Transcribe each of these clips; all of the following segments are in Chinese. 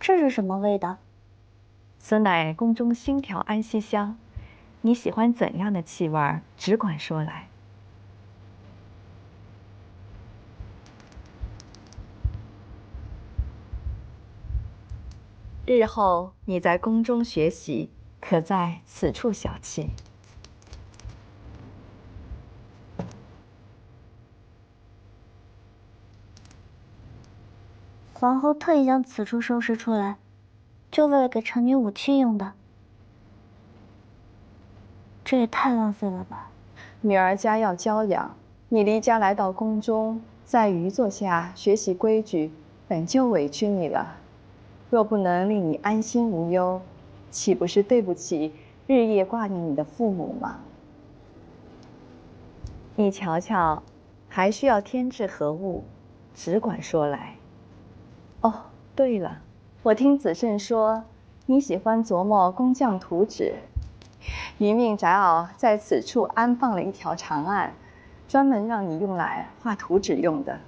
这是什么味道？此乃宫中新调安息香，你喜欢怎样的气味，只管说来。日后你在宫中学习，可在此处小憩。皇后特意将此处收拾出来，就为了给臣女武器用的。这也太浪费了吧！女儿家要娇养，你离家来到宫中，在余座下学习规矩，本就委屈你了。若不能令你安心无忧，岂不是对不起日夜挂念你的父母吗？你瞧瞧，还需要添置何物，只管说来。哦，对了，我听子慎说，你喜欢琢磨工匠图纸，一命宅媪在此处安放了一条长案，专门让你用来画图纸用的。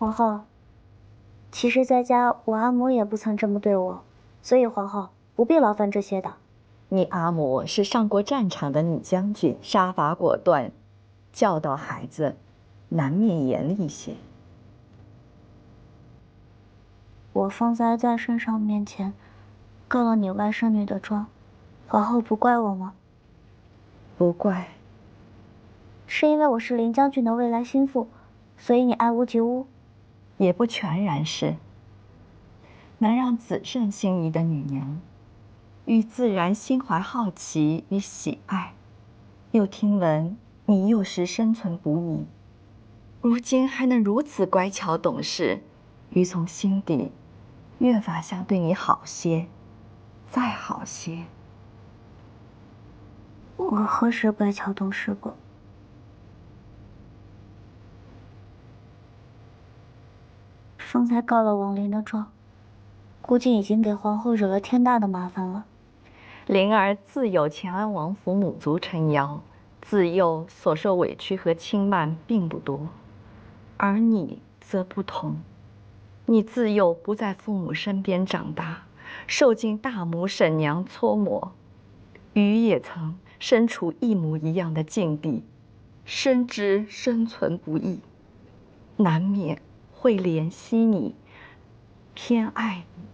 皇后，其实在家我阿母也不曾这么对我，所以皇后不必劳烦这些的。你阿母是上过战场的女将军，杀伐果断，教导孩子难免严厉些。我方才在圣上面前告了你外甥女的状，皇后不怪我吗？不怪。是因为我是林将军的未来心腹，所以你爱屋及乌？也不全然是。能让子慎心仪的女娘，与自然心怀好奇与喜爱，又听闻你幼时生存不易，如今还能如此乖巧懂事，于从心底越发想对你好些，再好些。我何时乖巧懂事过？方才告了王林的状，估计已经给皇后惹了天大的麻烦了。灵儿自有乾安王府母族撑腰，自幼所受委屈和轻慢并不多，而你则不同。你自幼不在父母身边长大，受尽大母婶娘搓磨，余也曾身处一模一样的境地，深知生存不易，难免会怜惜你，偏爱你。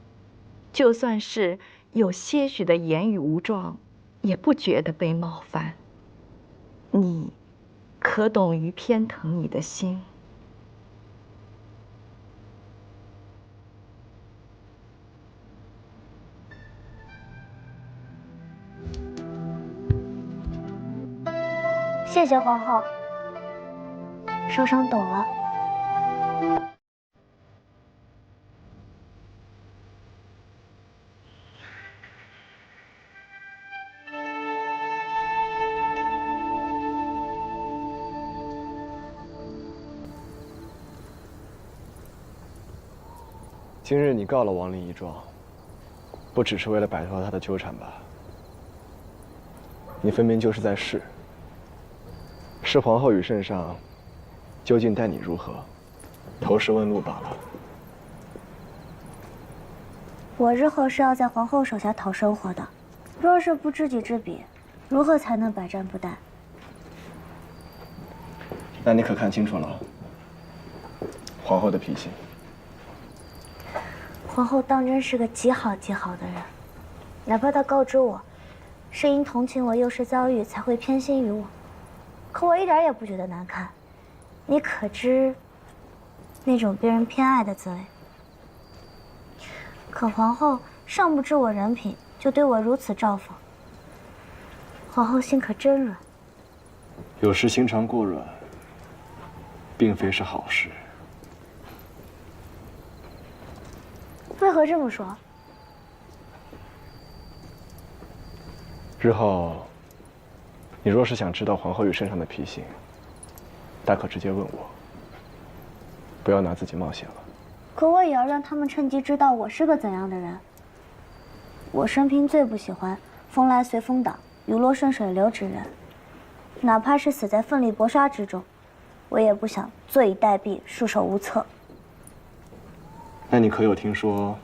就算是有些许的言语无状，也不觉得被冒犯。你可懂于偏疼你的心？谢谢皇后，受伤懂了。今日你告了王林一状，不只是为了摆脱他的纠缠吧？你分明就是在试皇后与圣上究竟待你如何，投石问路罢了。我日后是要在皇后手下讨生活的，若是不知己知彼，如何才能百战不殆？那你可看清楚了皇后的脾性？皇后当真是个极好极好的人，哪怕她告知我，是因同情我幼时遭遇才会偏心于我，可我一点也不觉得难看。你可知那种被人偏爱的滋味？可皇后尚不知我人品，就对我如此照讽。皇后心可真软。有时心肠过软，并非是好事。为何这么说？日后，你若是想知道皇后与圣上的脾性，大可直接问我，不要拿自己冒险了。可我也要让他们趁机知道我是个怎样的人。我生平最不喜欢风来随风倒、雨落顺水流之人。哪怕是死在奋力搏杀之中，我也不想坐以待毙、束手无策。那你可有听说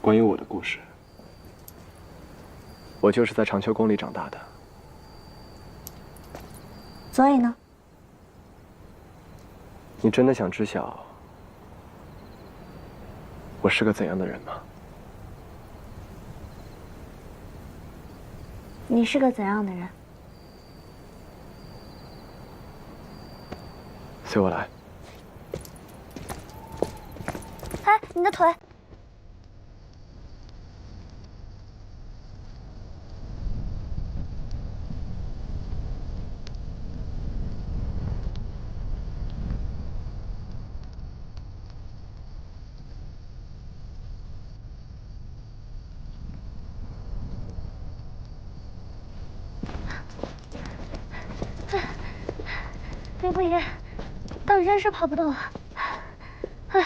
关于我的故事？我就是在长秋宫里长大的。所以呢？你真的想知晓我是个怎样的人吗？你是个怎样的人？随我来。哎，你的腿！林不言，当真是跑不动了。哎。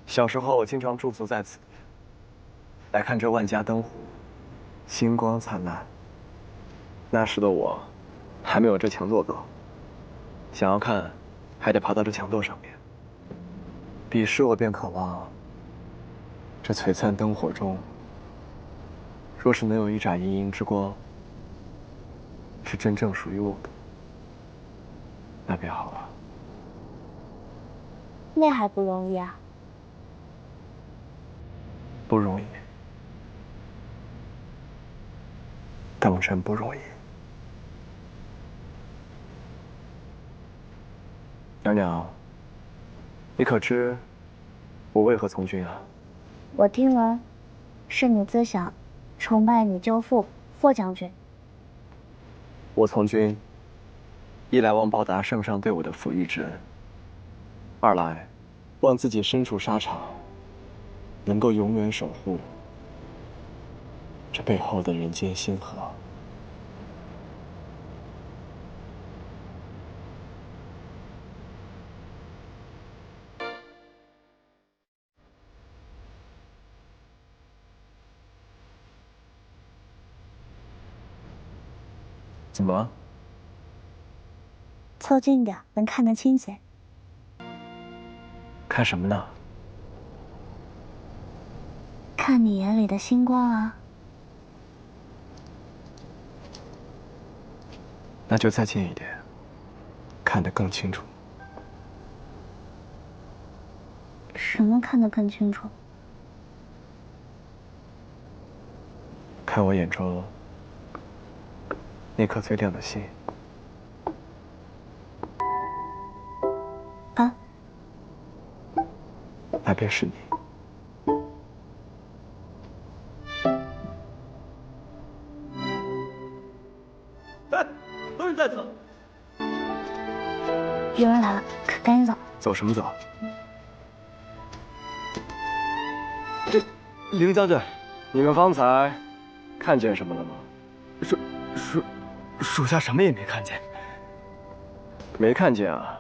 小时候，我经常驻足在此，来看这万家灯火，星光灿烂。那时的我，还没有这墙垛高，想要看，还得爬到这墙垛上面。彼时我便渴望，这璀璨灯火中，若是能有一盏莹莹之光，是真正属于我的，那便好了。那还不容易啊。不容易，当真不容易。娘娘，你可知我为何从军啊？我听闻，是你自小崇拜你舅父霍将军。我从军，一来望报答圣上对我的抚育之恩，二来望自己身处沙场，能够永远守护这背后的人间星河。怎么了？凑近点，能看得清些。看什么呢？看你眼里的星光啊。那就再近一点，看得更清楚。什么看得更清楚？看我眼中那颗最亮的星。啊？那便是你。哎，何人在此？有人来了，赶紧走。走什么走？凌将军，你们方才看见什么了吗？属下什么也没看见。没看见啊？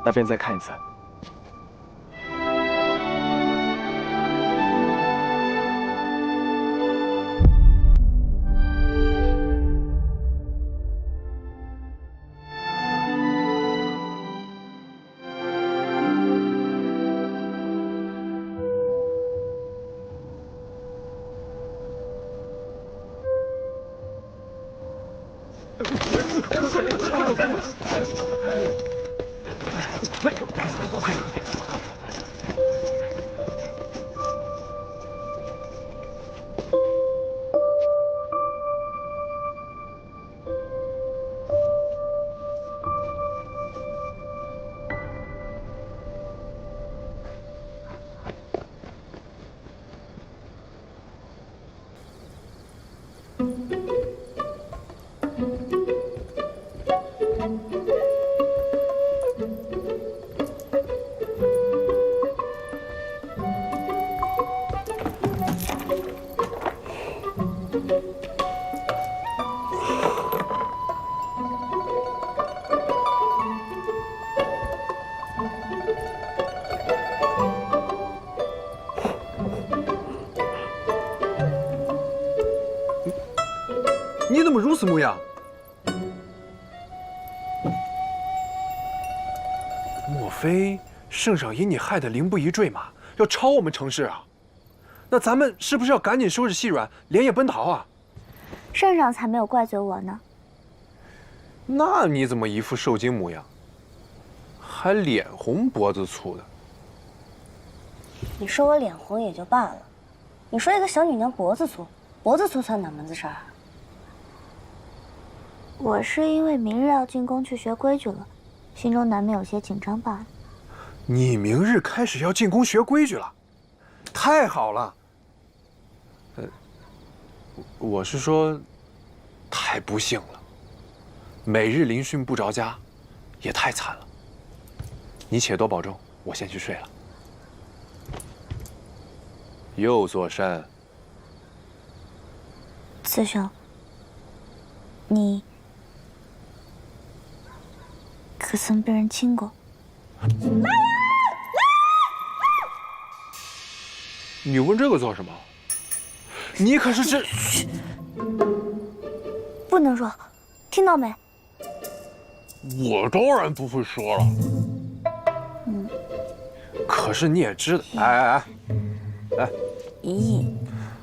那便再看一次。么如此模样？莫非圣上因你害得凌不疑坠马，要抄我们城市啊？那咱们是不是要赶紧收拾细软，连夜奔逃啊？圣上才没有怪罪我呢。那你怎么一副受惊模样，还脸红脖子粗的？你说我脸红也就罢了，你说一个小女娘脖子粗，脖子粗算哪门子事儿啊？我是因为明日要进宫去学规矩了，心中难免有些紧张罢了。你明日开始要进宫学规矩了，太好了。我是说，太不幸了。每日临训不着家，也太惨了。你且多保重，我先去睡了。右座山，四兄，你可曾被人亲过？你问这个做什么？你可是真……不能说，听到没？我当然不会说了。可是你也知道，哎，咦，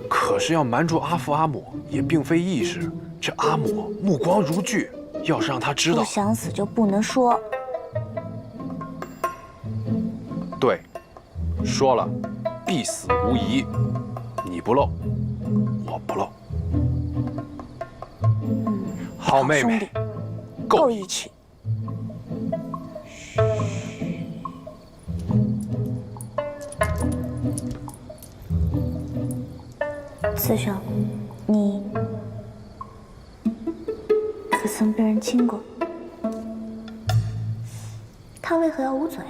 可是要瞒住阿父阿母也并非易事。这阿母目光如炬，要是让他知道，不想死就不能说。对，说了，必死无疑。你不漏，我不漏。好妹妹，够义气。四兄，你可曾被人亲过？他为何要捂嘴？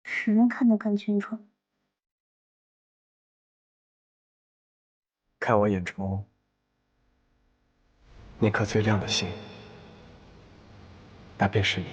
谁能看得更清楚？看我眼中那颗最亮的星，那便是你。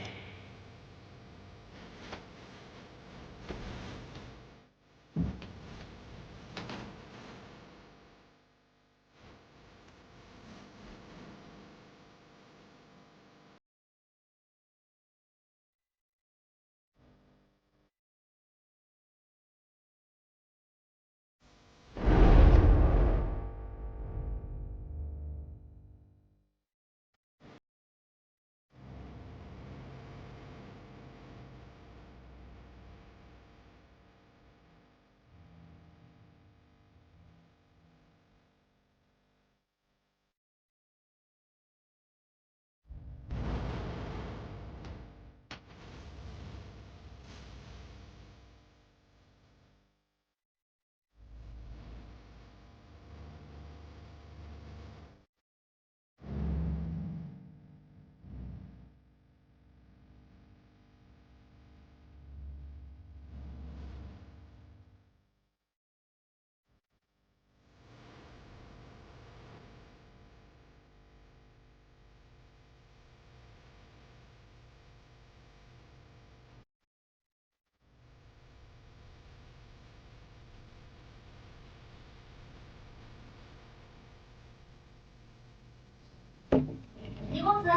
李公子，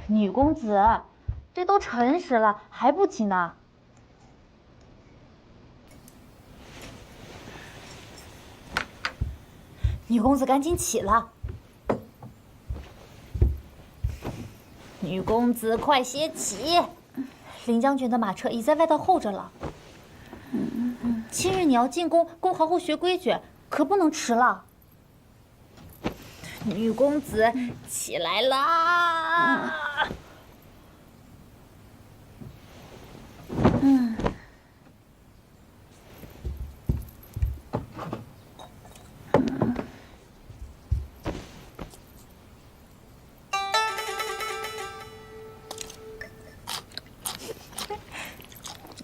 女公子，这都辰时了，还不起呢？女公子赶紧起了。女公子，快些起！林将军的马车已在外道候着了。今日你要进宫，公皇后学规矩，可不能迟了。女公子，起来啦！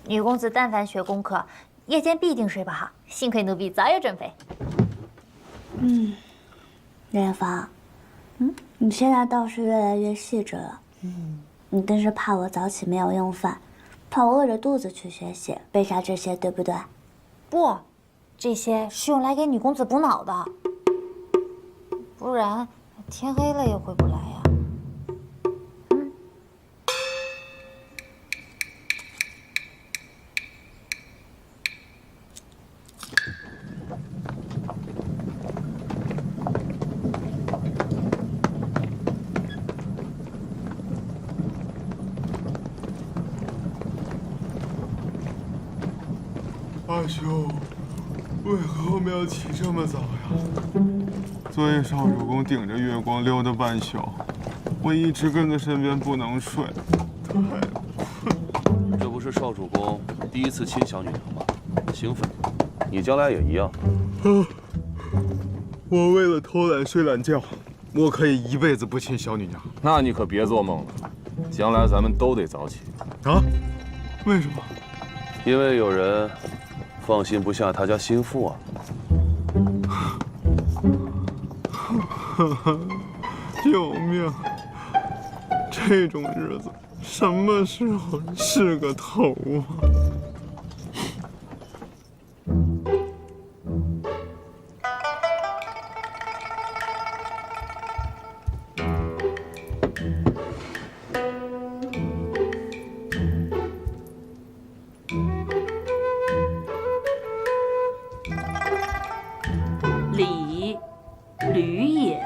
女公子但凡学功课，夜间必定睡不好，幸亏奴婢早有准备。莲芳，你现在倒是越来越细致了。你真是怕我早起没有用饭，怕我饿着肚子去学习，为啥这些，对不对？不，这些是用来给女公子补脑的，不然天黑了也回不来呀。阿兄，为何我们要起这么早呀？昨夜少主公顶着月光溜达半宿，我一直跟在身边不能睡，太困。这不是少主公第一次亲小女娘吗？兴奋，你将来也一样。我为了偷懒睡懒觉，我可以一辈子不亲小女娘。那你可别做梦了，将来咱们都得早起。啊？为什么？因为有人放心不下他家心腹啊。救命！这种日子什么时候是个头啊？礼，履也，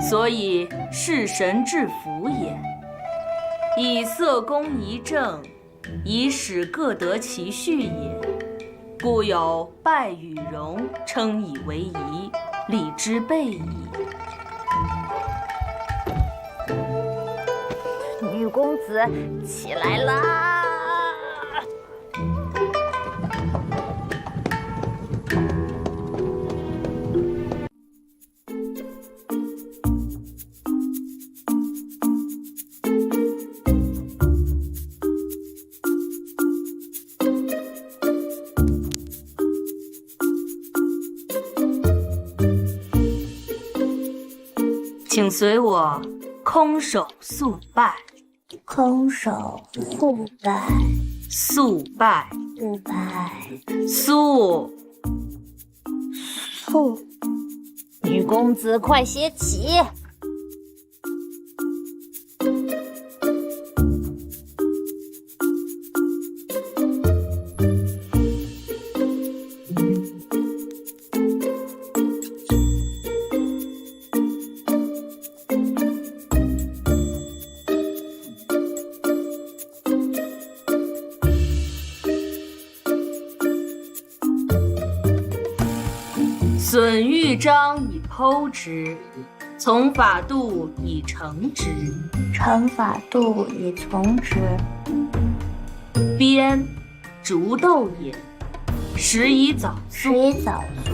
所以是神至福也。以色公仪正，以使各得其序也。故有拜与荣，称以为仪，礼之备矣。女公子，起来啦！请随我空手速拜。空手速拜，速拜，速拜，速。速。女公子，快些起！损豫章以剖之，从法度以成之。乘法度以从之。鞭，竹豆也，食以早食粟。以早粟。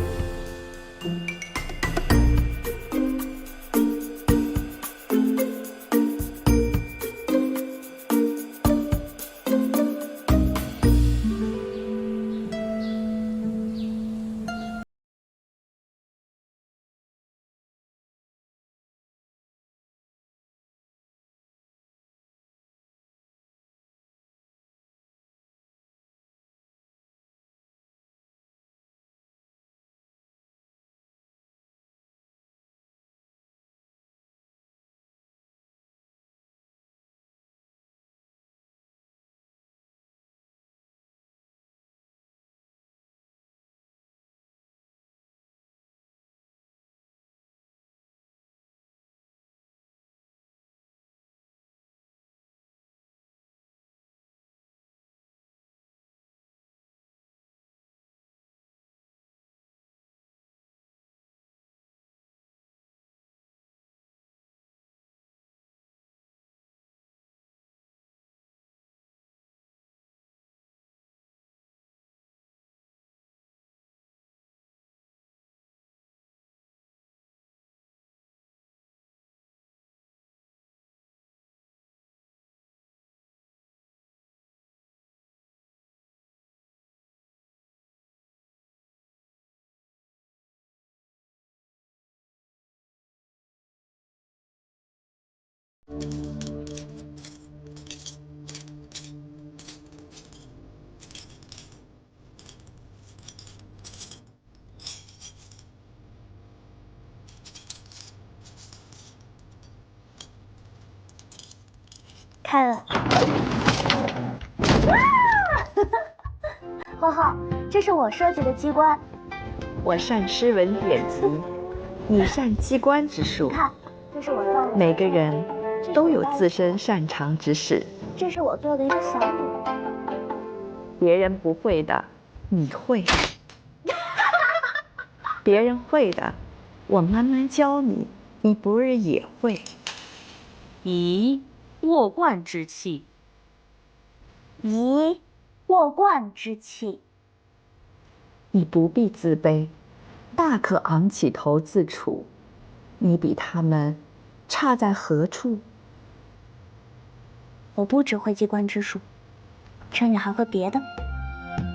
开了。浩浩，这是我设计的机关。我善诗文典籍，你善机关之术。看，这是我做的。每个人都有自身擅长之事。这是我做的一个小女。别人不会的，你会；别人会的，我慢慢教你，你不是也会？宜卧冠之气。宜卧冠之气。你不必自卑，大可昂起头自处。你比他们差在何处？我不只会机关之术，甚至还会别的。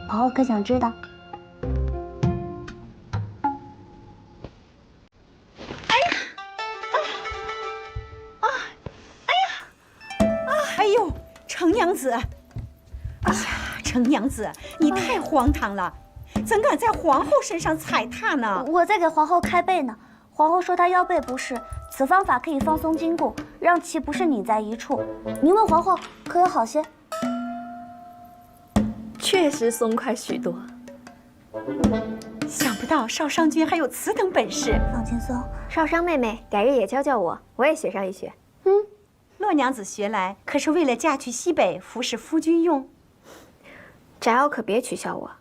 皇后可想知道？哎呦，程娘子！哎呀，程娘子，你太荒唐了，怎敢在皇后身上踩踏呢？我在给皇后开背呢。皇后说她腰背不适，此方法可以放松筋骨，让其不是拧在一处。您问皇后可有好些？确实松快许多。想不到少商君还有此等本事。放轻松，少商妹妹，改日也教教我，我也学上一学。洛娘子学来可是为了嫁去西北服侍夫君用。翟敖可别取笑我。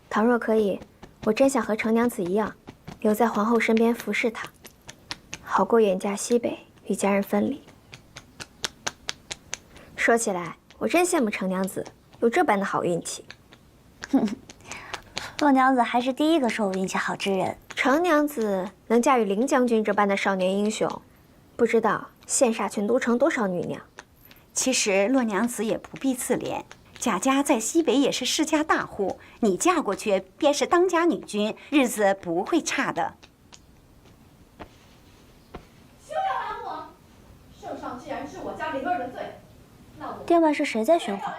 倘若可以，我真想和程娘子一样，留在皇后身边服侍她，好过远嫁西北与家人分离。说起来，我真羡慕程娘子有这般的好运气。洛娘子还是第一个说我运气好之人。程娘子能驾驭凌将军这般的少年英雄，不知道羡煞全都城多少女娘。其实洛娘子也不必自怜，贾家在西北也是世家大户，你嫁过去便是当家女君，日子不会差的。休要拦我！圣上既然治我家灵儿的罪，那我殿外是谁在喧哗？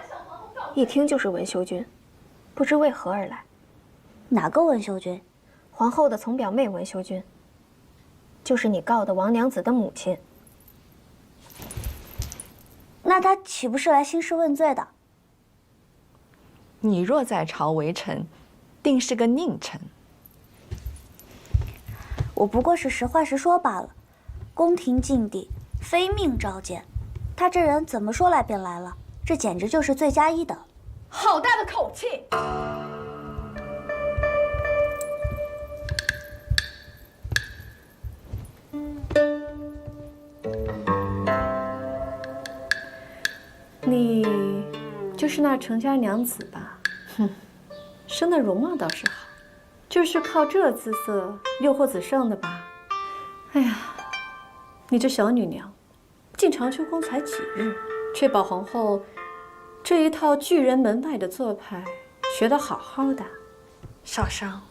一听就是文修君，不知为何而来。哪个文修君？皇后的从表妹文修君，就是你告的王娘子的母亲。那他岂不是来兴师问罪的？你若在朝为臣，定是个佞臣。我不过是实话实说罢了。宫廷禁地，非命召见。他这人怎么说来便来了，这简直就是罪加一等。好大的口气！你就是那程家娘子吧？哼，生的容貌倒是好，就是靠这姿色诱惑子胜的吧？哎呀，你这小女娘，进长秋宫才几日，却把皇后这一套拒人门外的做派学得好好的。少商，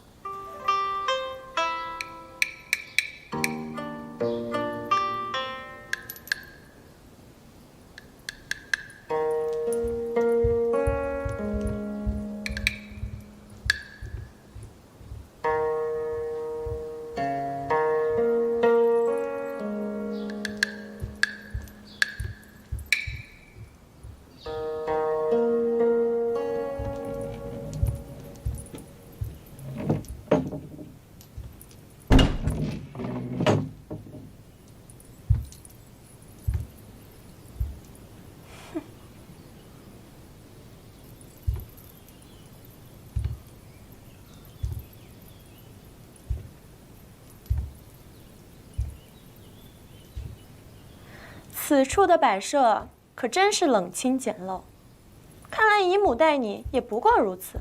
此处的摆设可真是冷清简陋，看来姨母待你也不过如此。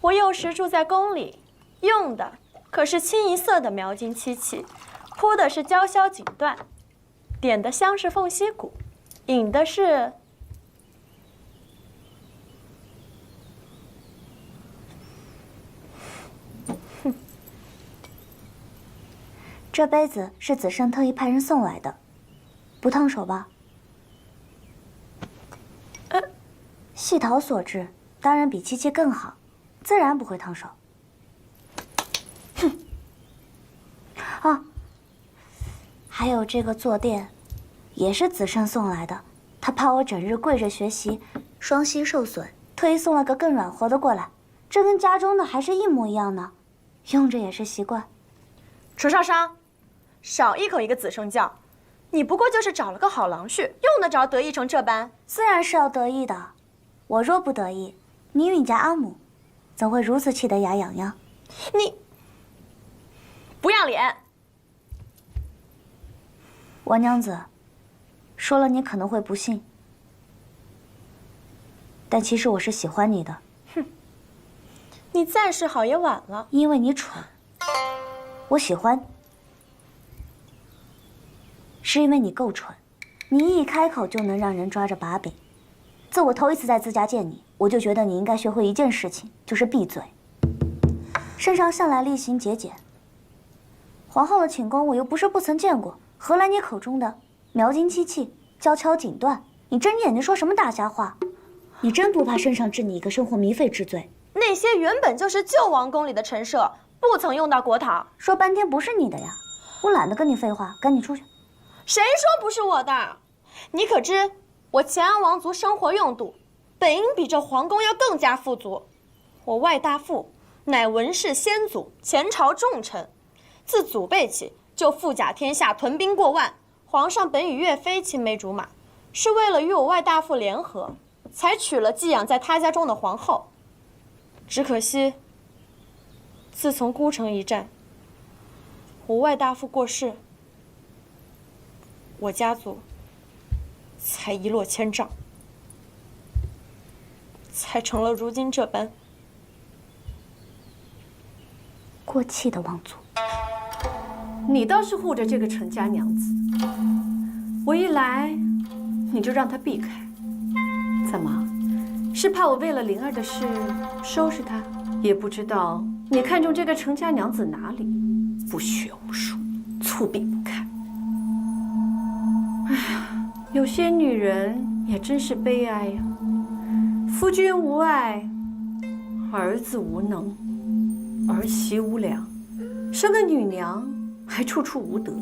我幼时住在宫里，用的可是清一色的描金漆器，铺的是鲛绡锦缎，点的香是凤溪骨，饮的是……这杯子是子胜特意派人送来的。不烫手吧？细陶所制，当然比漆器更好，自然不会烫手。哼。啊，还有这个坐垫，也是子慎送来的。他怕我整日跪着学习，双膝受损，特意送了个更软和的过来。这跟家中的还是一模一样呢，用着也是习惯。楚少商，少一口一个子胜教，你不过就是找了个好郎婿，用得着得意成这般？自然是要得意的。我若不得意，你允家阿母怎会如此气得牙痒痒？你不要脸！王娘子，说了你可能会不信，但其实我是喜欢你的。哼，你暂时好也晚了，因为你蠢。我喜欢，是因为你够蠢，你一开口就能让人抓着把柄。自我头一次在自家见你，我就觉得你应该学会一件事情，就是闭嘴。身上向来厉行节俭，皇后的寝宫我又不是不曾见过，何来你口中的描金漆器、娇敲锦缎？你睁眼睛说什么大瞎话？你真不怕身上治你一个生活糜费之罪？那些原本就是旧王宫里的陈设，不曾用到国陶。说半天不是你的呀，我懒得跟你废话，赶紧出去。谁说不是我的？你可知我乾安王族生活用度，本应比这皇宫要更加富足。我外大父乃文氏先祖，前朝重臣，自祖辈起就富甲天下，屯兵过万。皇上本与岳飞青梅竹马，是为了与我外大父联合，才娶了寄养在他家中的皇后。只可惜，自从孤城一战，我外大父过世，我家族才一落千丈，才成了如今这般过气的王族。你倒是护着这个陈家娘子，我一来你就让她避开，怎么？是怕我为了灵儿的事收拾她？也不知道你看中这个陈家娘子哪里？不学无术，粗鄙不堪。哎呀，有些女人也真是悲哀呀。夫君无爱，儿子无能，儿媳无良，生个女娘还处处无德，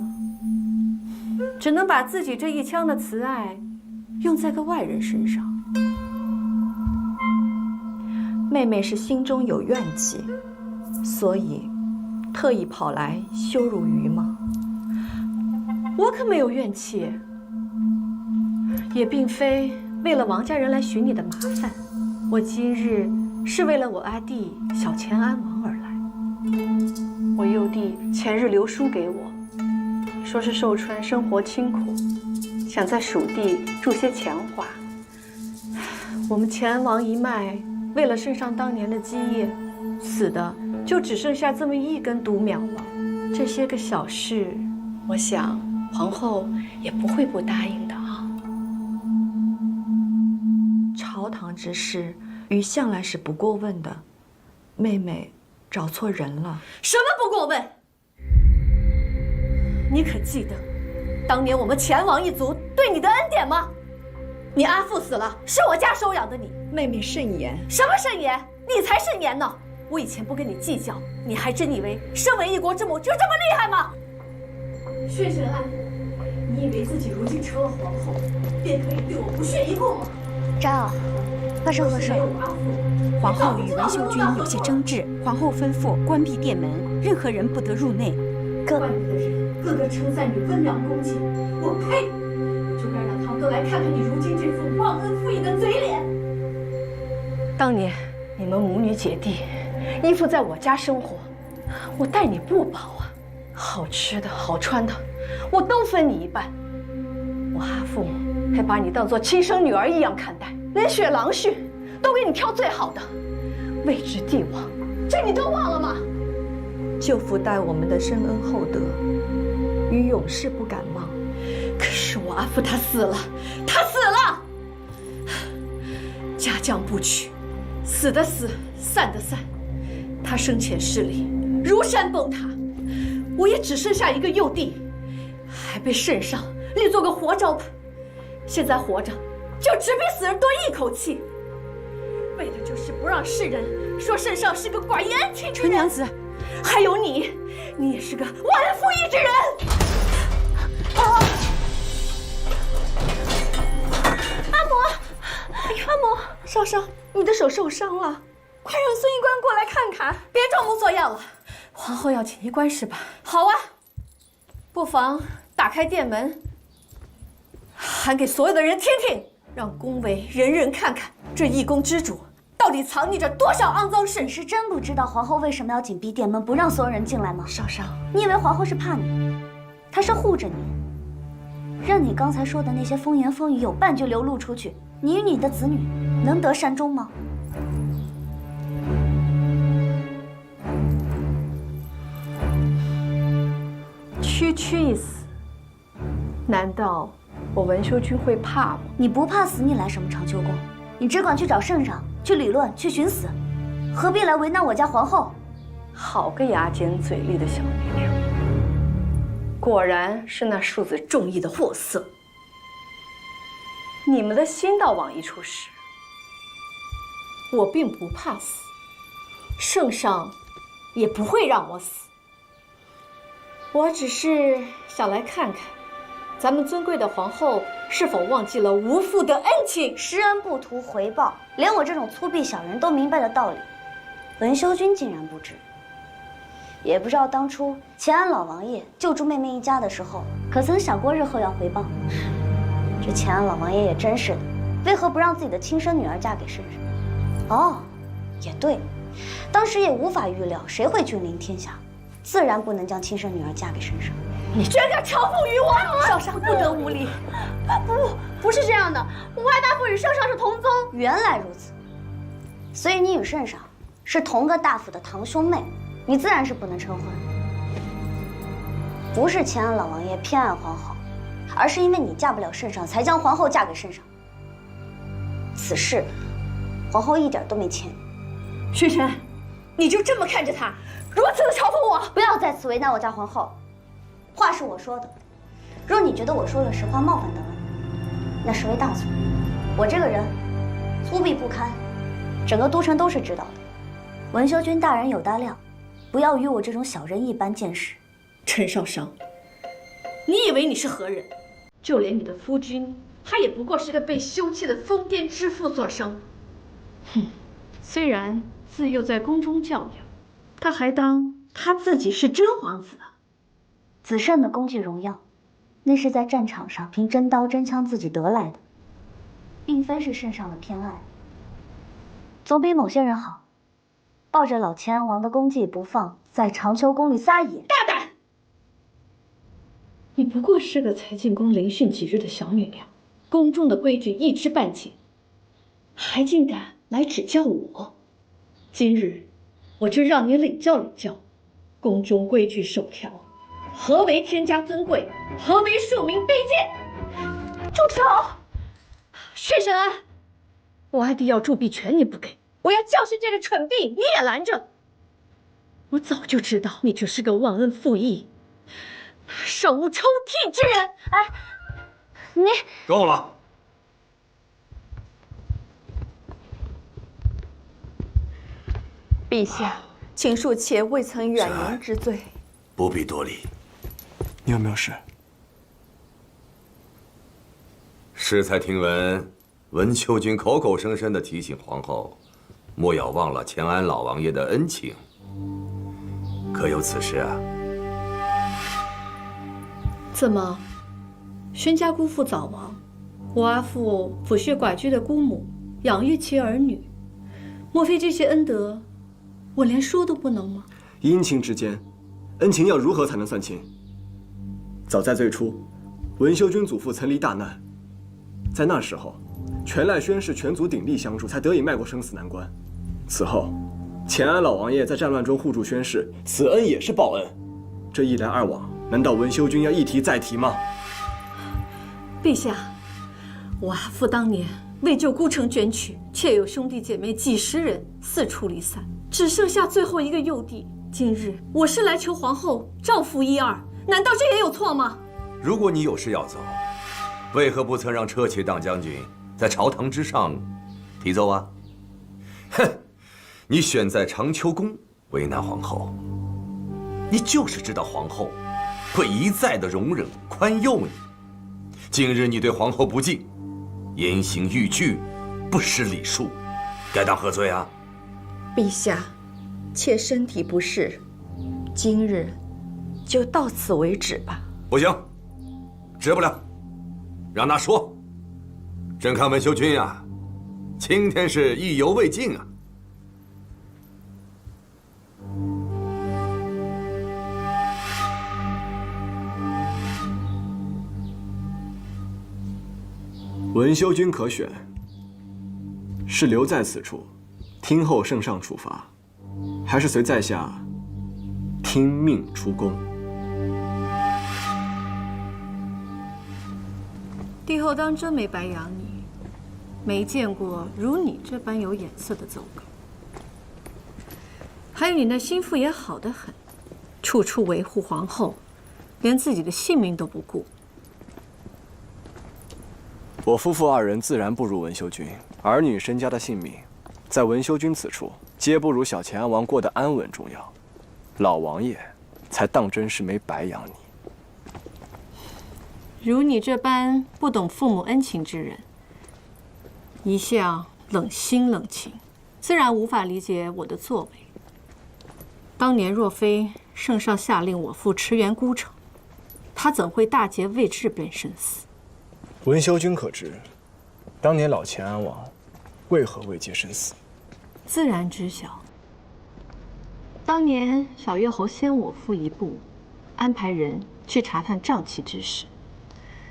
只能把自己这一腔的慈爱用在个外人身上。妹妹是心中有怨气，所以特意跑来羞辱于吗？我可没有怨气，也并非为了王家人来寻你的麻烦。我今日是为了我阿弟小乾安王而来。我幼弟前日留书给我，说是寿春生活清苦，想在蜀地筑些钱花。我们乾安王一脉为了身上当年的基业，死的就只剩下这么一根独苗了。这些个小事，我想皇后也不会不答应的啊。朝堂之事，余向来是不过问的。妹妹找错人了。什么不过问？你可记得当年我们乾王一族对你的恩典吗？你阿父死了，是我家收养的你。妹妹慎言。什么慎言？你才慎言呢！我以前不跟你计较，你还真以为身为一国之母就这么厉害吗？薛慎安，你以为自己如今成了皇后，便可以对我不屑一顾吗？昭，发生何事？皇后与文秀君有些争执，皇后吩咐关闭殿门，任何人不得入内。怪不得人个个称赞你温良恭俭，我呸！就该让堂哥来看看你如今这副忘恩负义的嘴脸。当年你们母女姐弟依附在我家生活，我待你不薄啊，好吃的好穿的我都分你一半。我哈父母还把你当作亲生女儿一样看待，连选郎婿都给你挑最好的，位至帝王，这你都忘了吗？舅父待我们的深恩厚德，余永世不敢忘。可是我阿父他死了，他死了，家将不娶，死的死，散的散。他生前势力如山崩塌，我也只剩下一个幼弟，还被圣上立做个活招牌。现在活着，就只比死人多一口气。为的就是不让世人说圣上是个寡言恩情之人。娘子，还有你，你也是个忘恩负义之人。阿嬷，阿嬷，少少，你的手受伤了，快让孙医官过来看看。别装模作样了，皇后要请医官是吧？好啊，不妨打开殿门，喊给所有的人听听，让宫闱人人看看这一宫之主到底藏匿着多少肮脏事。你是真不知道皇后为什么要紧闭殿门，不让所有人进来吗？少少，你以为皇后是怕你？她是护着你，任你刚才说的那些风言风语有半句流露出去，你与你的子女能得善终吗？区区一死，难道我文修君会怕吗？你不怕死，你来什么长秋宫？你只管去找圣上，去理论，去寻死，何必来为难我家皇后？好个牙尖嘴利的小女人，果然是那庶子中意的货色。你们的心倒往一处使，我并不怕死，圣上也不会让我死。我只是想来看看，咱们尊贵的皇后是否忘记了无父的恩情？施恩不图回报，连我这种粗鄙小人都明白的道理，文修君竟然不知。也不知道当初乾安老王爷救助妹妹一家的时候，可曾想过日后要回报？这乾安老王爷也真是的，为何不让自己的亲生女儿嫁给圣上？哦，也对，当时也无法预料谁会君临天下，自然不能将亲生女儿嫁给圣上。你居然敢嘲讽于我！少上不得无礼。不是这样的，我外大夫与圣上是同宗。原来如此，所以你与圣上是同个大夫的堂兄妹，你自然是不能成婚。不是乾安老王爷偏爱皇后，而是因为你嫁不了圣上，才将皇后嫁给圣上。此事，皇后一点都没欠你。雪晨，你就这么看着他，如此的嘲讽我？不要再次为难我家皇后。话是我说的，若你觉得我说了实话冒犯到了你，那实为大错。我这个人粗鄙不堪，整个都城都是知道的。文修君大人有大量，不要与我这种小人一般见识。陈少商，你以为你是何人？就连你的夫君，他也不过是个被休弃的疯癫之妇所生。哼，虽然自幼在宫中教养，他还当他自己是真皇子啊。子胜的功绩荣耀，那是在战场上凭真刀真枪自己得来的，并非是圣上的偏爱。总比某些人好，抱着老乾安王的功绩不放，在长秋宫里撒野。大胆！你不过是个才进宫聆训几日的小女娘，宫中的规矩一知半解，还竟敢来指教我。今日我就让你领教领教，宫中规矩守条。何为天家尊贵？何为庶民卑贱？住手！薛神安，我爱弟要铸币权你不给，我要教训这个蠢婢，你也拦着。我早就知道你就是个忘恩负义、手无抽屉之人。哎，你够了！陛下，请恕妾未曾远迎之罪。不必多礼。你有没有事？适才听闻，文秋君口口声声地提醒皇后，莫要忘了乾安老王爷的恩情，可有此事啊？怎么，宣家姑父早亡，我阿父抚恤寡居的姑母，养育其儿女，莫非这些恩德，我连说都不能吗？姻亲之间，恩情要如何才能算亲？早在最初，文修君祖父曾历大难，在那时候，全赖宣氏全族鼎力相助，才得以迈过生死难关。此后，乾安老王爷在战乱中护助宣氏，此恩也是报恩。这一来二往，难道文修君要一提再提吗？陛下，我阿父当年为救孤城捐躯，妾有兄弟姐妹几十人，四处离散，只剩下最后一个幼弟。今日我是来求皇后照拂一二，难道这也有错吗？如果你有事要走，为何不曾让车骑大将军在朝堂之上提奏啊？哼，你选在长秋宫为难皇后，你就是知道皇后会一再的容忍宽宥你。今日你对皇后不敬，言行逾矩，不失礼数，该当何罪啊？陛下，妾身体不适，今日就到此为止吧。不行，止不了，让他说。朕看文修君呀，今天是意犹未尽啊。文修君可选，是留在此处，听候圣上处罚，还是随在下听命出宫？帝后当真没白养你，没见过如你这般有眼色的走狗。还有你那心腹也好得很，处处维护皇后，连自己的性命都不顾。我夫妇二人自然不如文修君，儿女身家的性命，在文修君此处，皆不如小乾安王过得安稳重要。老王爷才当真是没白养你。如你这般不懂父母恩情之人，一向冷心冷情，自然无法理解我的作为。当年若非圣上下令我父驰援孤城，他怎会大节未至便身死？文修君可知，当年老乾安王为何未捷身死？自然知晓。当年小月侯先我父一步，安排人去查探瘴气之事。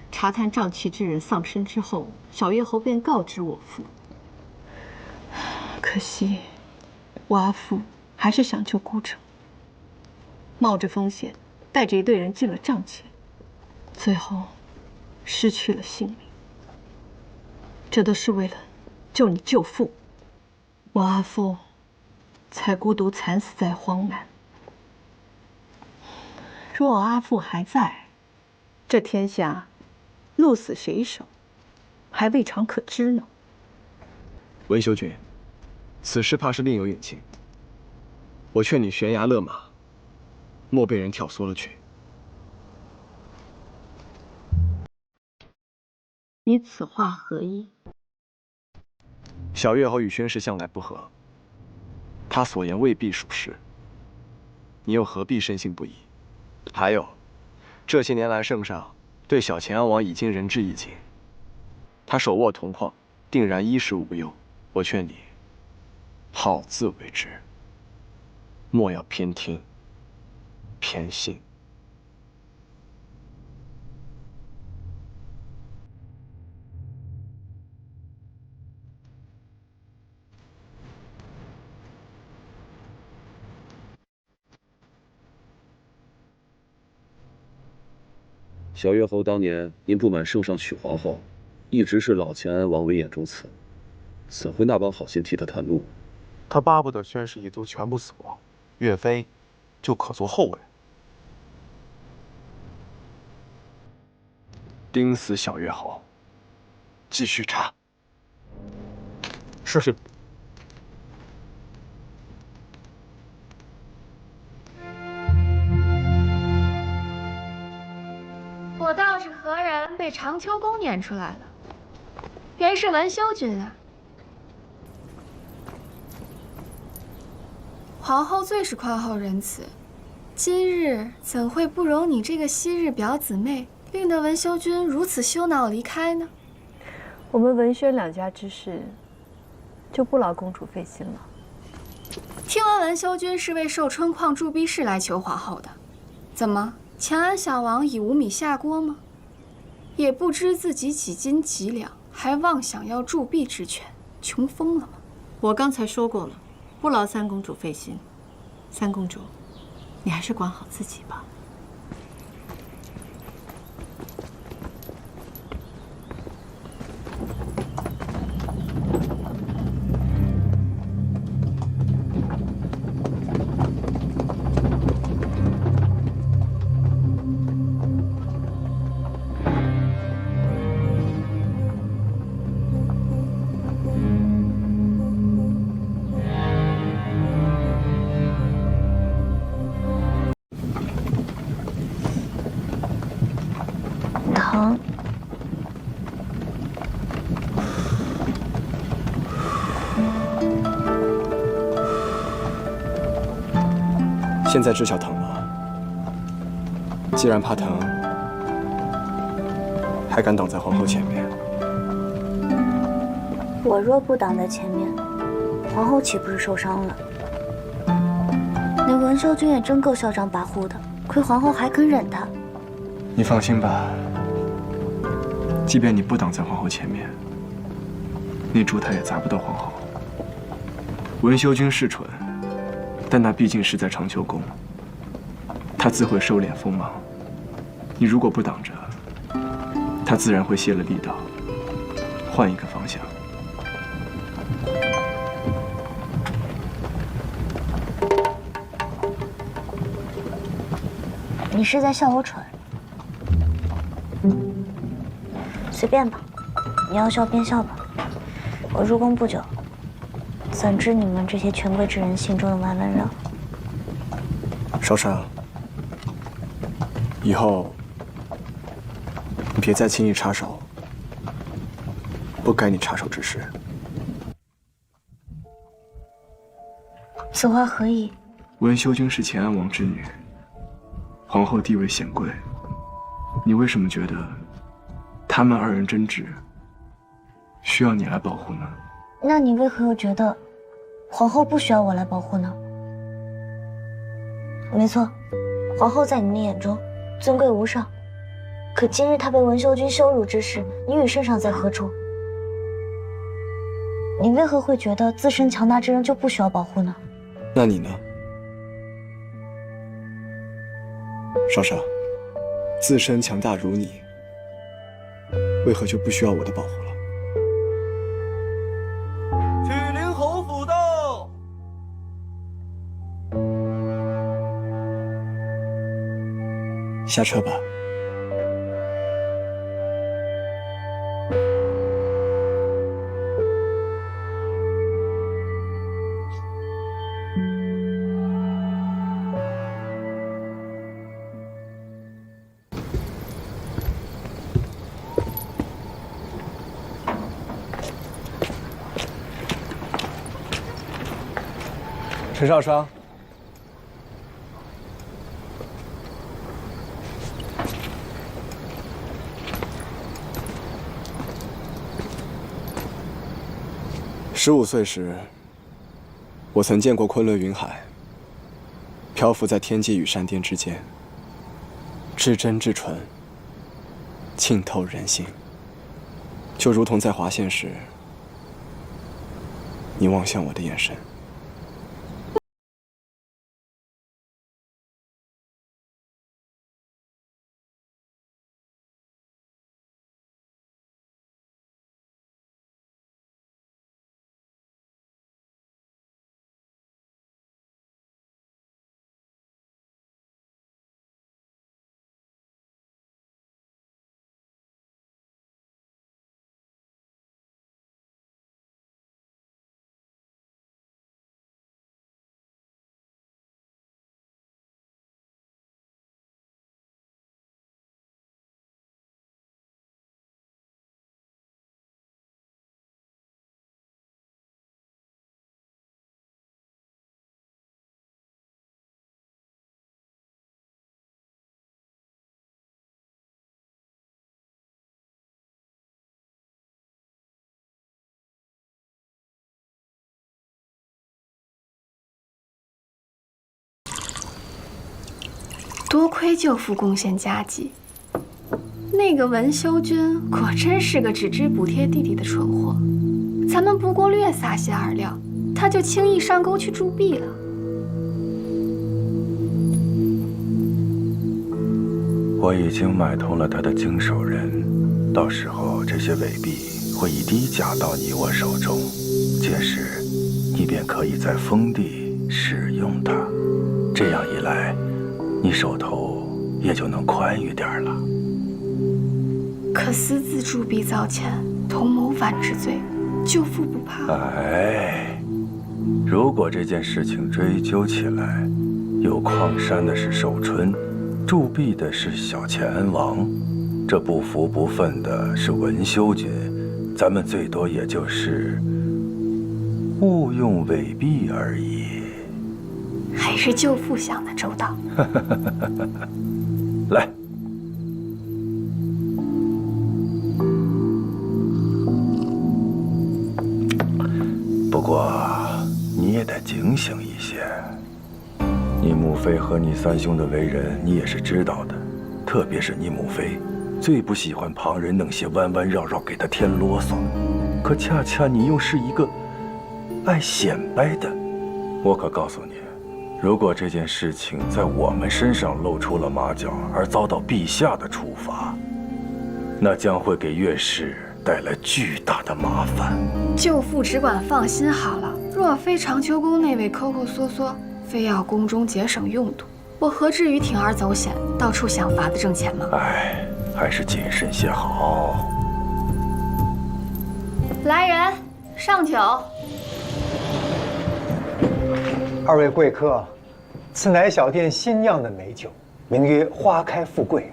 查探瘴气之人丧生之后，小月侯便告知我父。可惜，我阿父还是想救孤城，冒着风险，带着一队人进了瘴气，最后失去了性命。这都是为了救你舅父，我阿父才孤独惨死在荒南。若我阿父还在，这天下鹿死谁手，还未尝可知呢。文修君，此事怕是另有隐情。我劝你悬崖勒马，莫被人挑唆了去。你此话何意？小月侯与宣氏向来不和，他所言未必属实，你又何必深信不疑？还有，这些年来圣上对小乾安王已经仁至义尽，他手握铜矿，定然衣食无忧。我劝你好自为之，莫要偏听偏信。小月侯当年因不满圣上娶皇后，一直是老乾安王为眼中刺，怎会那帮好心替他袒露？他巴不得宣氏一族全部死亡，岳飞就可做后人。盯死小月侯，继续查。是。我倒是何人被长秋宫撵出来了？原是文修君啊！皇后最是宽厚仁慈，今日怎会不容你这个昔日表姊妹，令得文修君如此羞恼离开呢？我们文宣两家之事，就不劳公主费心了。听闻文修君是为寿春矿铸币事来求皇后的，怎么？乾安小王已无米下锅吗？也不知自己几斤几两，还妄想要铸币之权，穷疯了吗？我刚才说过了，不劳三公主费心。三公主，你还是管好自己吧。现在知晓疼了，既然怕疼，还敢挡在皇后前面。我若不挡在前面，皇后岂不是受伤了？那文秀君也真够嚣张跋扈的，亏皇后还肯忍他。你放心吧，即便你不挡在皇后前面，那烛台也砸不到皇后。文修君是蠢，但那毕竟是在长秋宫，他自会收敛锋芒。你如果不挡着，他自然会泄了力道，换一个方向。你是在笑我蠢？随便吧，你要笑便笑吧。我入宫不久，怎知你们这些权贵之人心中的弯弯绕？少商，以后你别再轻易插手不该你插手之事。此话何意？文修君是乾安王之女，皇后地位显贵，你为什么觉得他们二人争执需要你来保护呢？那你为何又觉得皇后不需要我来保护呢？没错，皇后在你们眼中尊贵无上，可今日她被文修君羞辱之事，你与圣上在何处？你为何会觉得自身强大之人就不需要保护呢？那你呢？少少，自身强大如你，为何就不需要我的保护了？去灵侯府到。下车吧。陈少商，15岁时，我曾见过昆仑云海，漂浮在天际与山巅之间，至真至纯，沁透人心，就如同在滑线时，你望向我的眼神。多亏舅父贡献佳绩，那个文修君果真是个只知补贴弟弟的蠢货。咱们不过略撒些饵料，他就轻易上钩去铸币了。我已经买通了他的经手人，到时候这些伪币会以低价到你我手中，届时你便可以在封地使用它。这样一来，你手头也就能宽裕点了。可私自铸币造钱，同谋反之罪，舅父不怕？哎，如果这件事情追究起来，有矿山的是寿春，铸币的是小乾安王，这不服不忿的是文修君，咱们最多也就是误用伪币而已。还是舅父想的周到。来。不过你也得警醒一些。你母妃和你三兄的为人，你也是知道的。特别是你母妃，最不喜欢旁人弄些弯弯绕绕给她添啰嗦。可恰恰你又是一个爱显摆的。我可告诉你，如果这件事情在我们身上露出了马脚，而遭到陛下的处罚，那将会给岳氏带来巨大的麻烦。舅父只管放心好了。若非长秋宫那位抠抠缩缩，非要宫中节省用度，我何至于铤而走险，到处想法子挣钱吗？哎，还是谨慎些好。来人，上酒。二位贵客，此乃小店新酿的美酒，名曰花开富贵，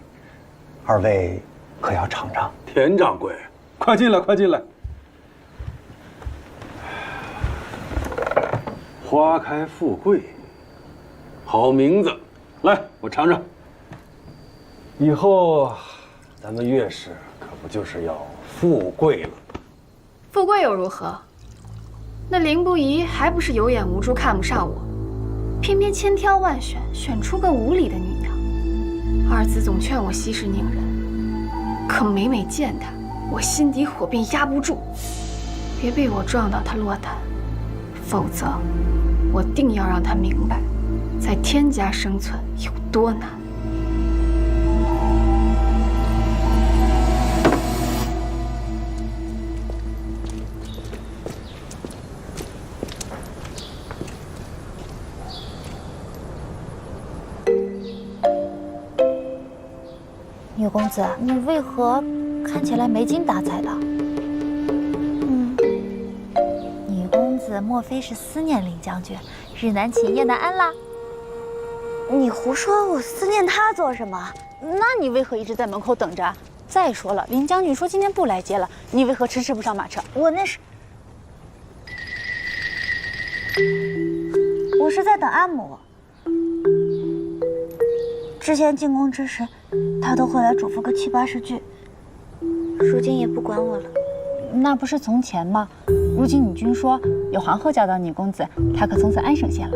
二位可要尝尝？田掌柜，快进来，快进来。花开富贵，好名字，来，我尝尝。以后咱们岳氏可不就是要富贵了？富贵又如何？那凌不疑还不是有眼无珠，看不上我，偏偏千挑万选，选出个无理的女娘。二子总劝我息事宁人，可每每见她，我心底火便压不住，别被我撞到她落单，否则我定要让她明白，在天家生存有多难。女公子，你为何看起来没精打采的？女公子莫非是思念林将军，日难寝夜难安啦？你胡说，我思念他做什么？那你为何一直在门口等着？再说了，林将军说今天不来接了，你为何迟迟不上马车？我是在等阿母。之前进宫之时，他都会来嘱咐个7、80句，如今也不管我了。那不是从前吗？如今女君说有皇后教导女公子，她可从此安省些了。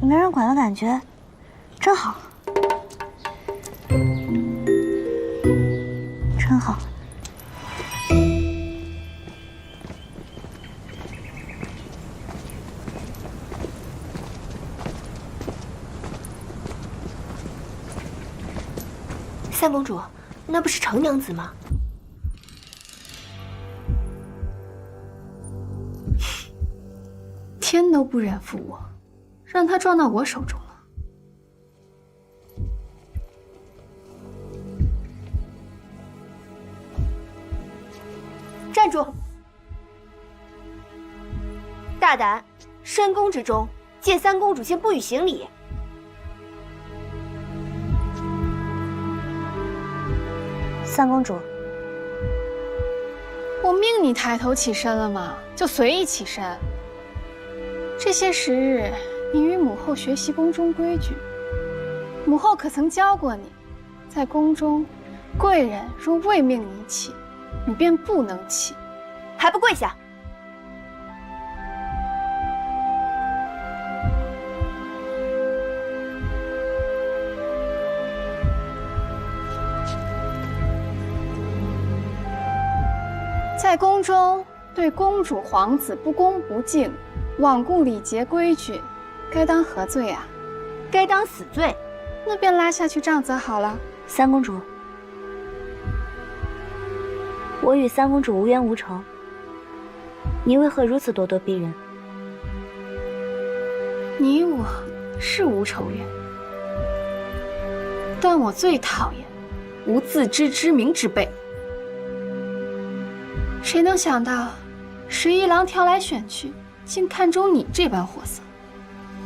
没人管的感觉，真好，真好。三公主，那不是程娘子吗？天都不忍负我，让她撞到我手中了。站住！大胆！深宫之中，见三公主先不予行礼。三公主，我命你抬头起身了吗？就随意起身。这些时日，你与母后学习宫中规矩。母后可曾教过你，在宫中，贵人若未命你起，你便不能起，还不跪下！在宫中对公主皇子不恭不敬，罔顾礼节规矩，该当何罪啊？该当死罪。那便拉下去杖责好了。三公主，我与三公主无冤无仇，你为何如此咄咄逼人？你我是无仇怨，但我最讨厌无自知之明之辈。谁能想到，十一郎挑来选去，竟看中你这般货色？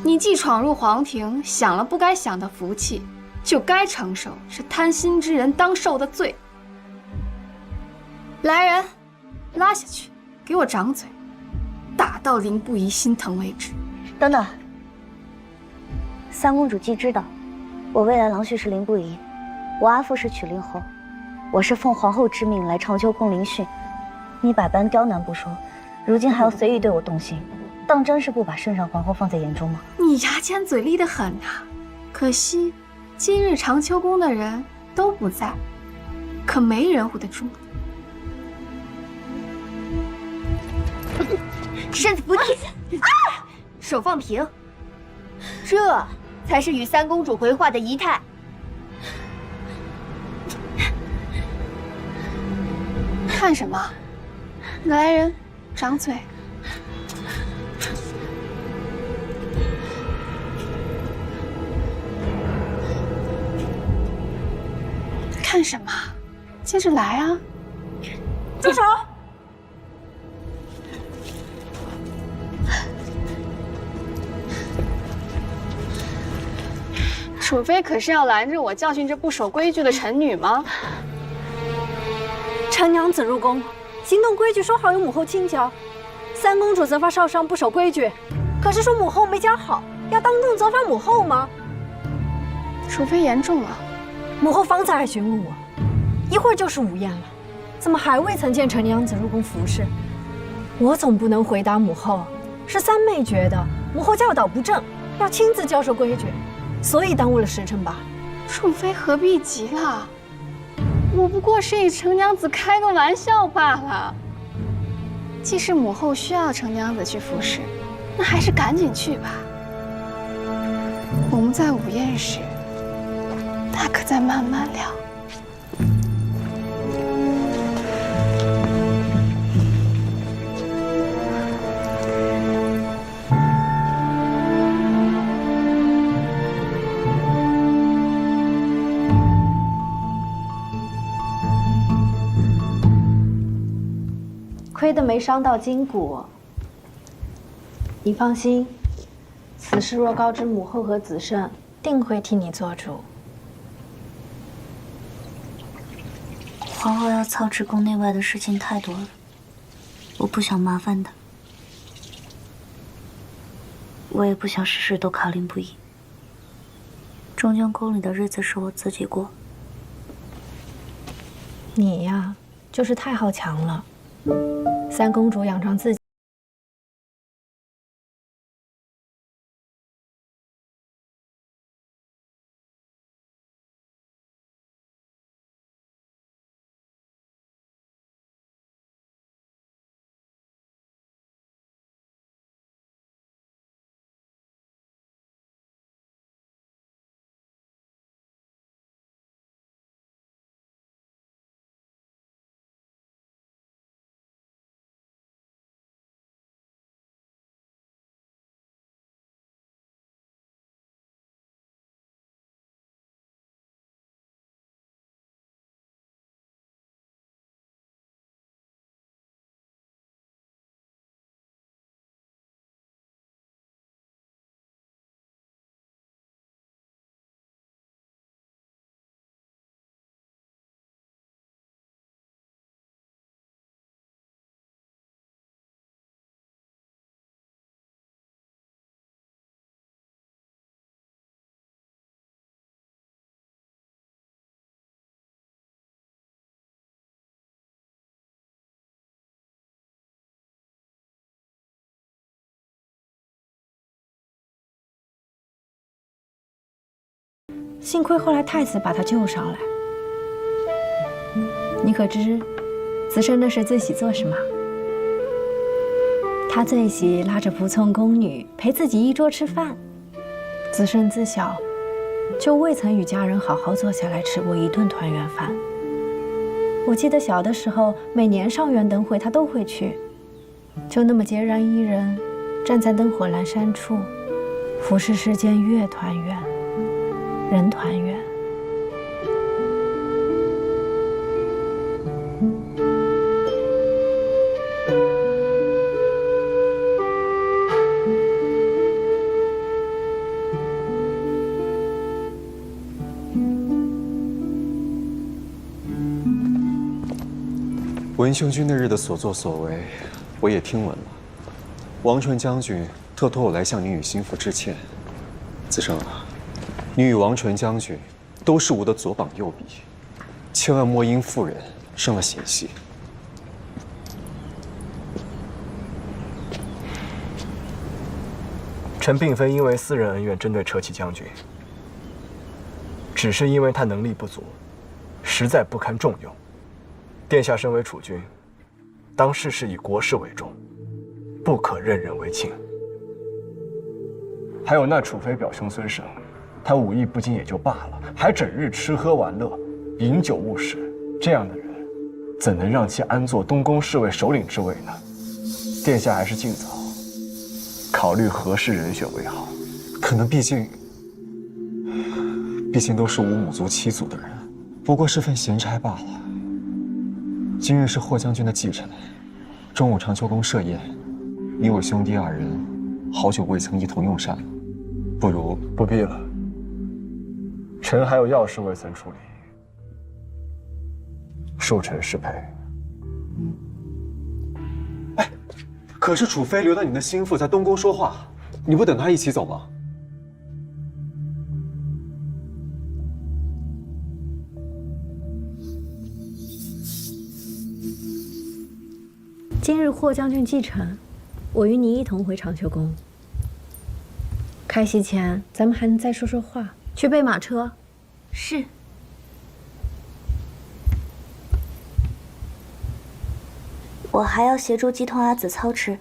你既闯入皇庭，享了不该享的福气，就该承受是贪心之人当受的罪。来人，拉下去，给我掌嘴，打到林不疑心疼为止。等等，三公主既知道我未来郎婿是林不疑，我阿父是曲灵侯，我是奉皇后之命来长秋宫聆讯，你百般刁难不说，如今还要随意对我动心，当真是不把圣上皇后放在眼中吗？你牙尖嘴利的很啊！可惜今日长秋宫的人都不在，可没人护得住你。身子不利，手放平，这才是与三公主回话的仪态。看什么？来人，掌嘴！看什么？接着来啊！住手！楚妃可是要拦着我教训这不守规矩的臣女吗？程娘子入宫，行动规矩说好与母后亲交。三公主责罚少商不守规矩，可是说母后没教好，要当众责罚母后吗？楚妃言重了。母后方才还询问我，一会儿就是午宴了，怎么还未曾见程娘子入宫服侍？我总不能回答母后，是三妹觉得母后教导不正，要亲自教授规矩，所以耽误了时辰吧。楚妃何必急了？我不过是与程娘子开个玩笑罢了。既是母后需要程娘子去服侍，那还是赶紧去吧。我们在午宴时，大可再慢慢聊。亏得没伤到筋骨。你放心，此事若告知母后和子胜，定会替你做主。皇后要操持宫内外的事情太多了，我不想麻烦她，我也不想事事都靠林不疑。中将宫里的日子是我自己过。你呀，就是太好强了。三公主仰仗自己。幸亏后来太子把他救上来。你可知，子胜那时最喜做什么？他最喜拉着仆从宫女陪自己一桌吃饭。子胜自小就未曾与家人好好坐下来吃过一顿团圆饭。我记得小的时候，每年上元灯会他都会去，就那么孑然一人，站在灯火阑珊处，俯视世间月团圆。人团圆。文兄君那日的所作所为，我也听闻了。王纯将军特托我来向你与心腹致歉。子胜啊，你与王纯将军都是我的左膀右臂，千万莫因妇人生了嫌隙。臣并非因为私人恩怨针对车骑将军，只是因为他能力不足，实在不堪重用。殿下身为储君，当事事以国事为重，不可任人唯亲。还有那储妃表兄孙胜，他武艺不精也就罢了，还整日吃喝玩乐，饮酒误事，这样的人，怎能让其安坐东宫侍卫首领之位呢？殿下还是尽早考虑合适人选为好。可能毕竟都是无母族妻族的人，不过是份闲差罢了。今日是霍将军的忌辰，中午长秋宫设宴，你我兄弟二人好久未曾一同用膳，不如不必了。臣还有要事未曾处理，恕臣失陪。可是楚妃留了你的心腹在东宫说话，你不等他一起走吗？今日霍将军继承，我与你一同回长秋宫。开席前，咱们还能再说说话。去备马车。是。我还要协助姬通阿紫操持，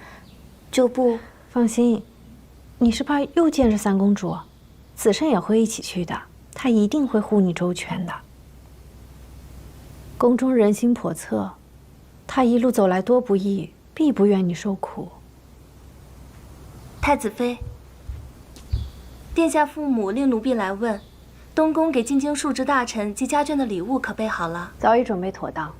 就不放心。你是怕又见着三公主？子胜也会一起去的，他一定会护你周全的。宫中人心叵测，他一路走来多不易，必不愿你受苦。太子妃，殿下父母令奴婢来问，东宫给进京述职大臣及家眷的礼物可备好了？早已准备妥当。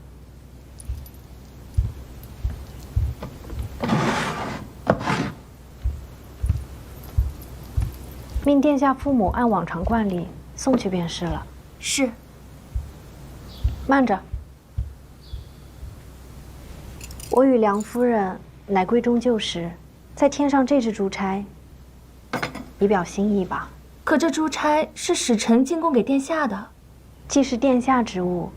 命殿下父母按往常惯例送去便是了。是。慢着，我与梁夫人乃闺中旧识，再添上这支珠钗，以表心意吧。可这珠钗是使臣进贡给殿下的，既是殿下之物，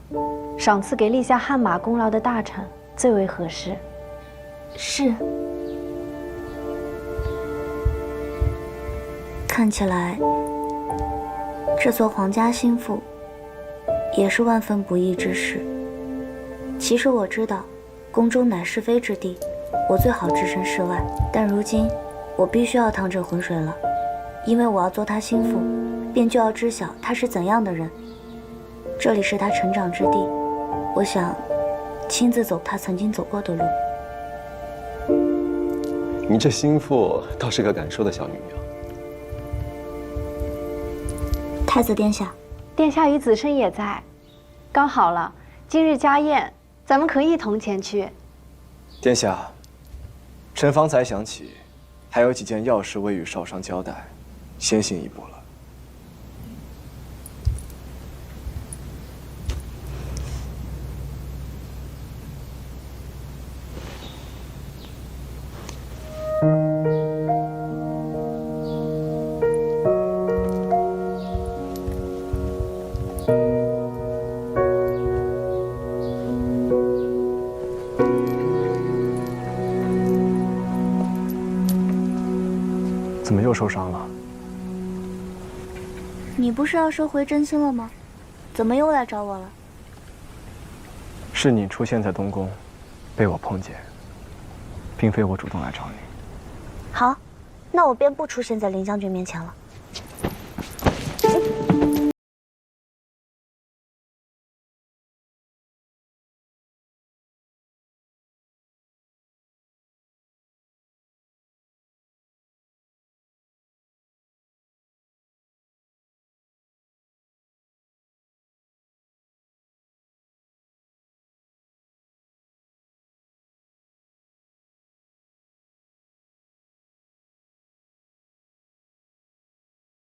赏赐给立下汗马功劳的大臣最为合适。是。看起来，这做皇家心腹也是万分不易之事。其实我知道，宫中乃是非之地，我最好置身事外。但如今，我必须要趟这浑水了，因为我要做他心腹，便就要知晓他是怎样的人。这里是他成长之地，我想亲自走他曾经走过的路。你这心腹倒是个敢说的小女苗。太子殿下，殿下与子申也在，刚好了，今日家宴，咱们可一同前去。殿下，臣方才想起，还有几件要事未与少商交代，先行一步了。怎么又受伤了？你不是要收回真心了吗？怎么又来找我了？是你出现在东宫，被我碰见，并非我主动来找你。好，那我便不出现在林将军面前了。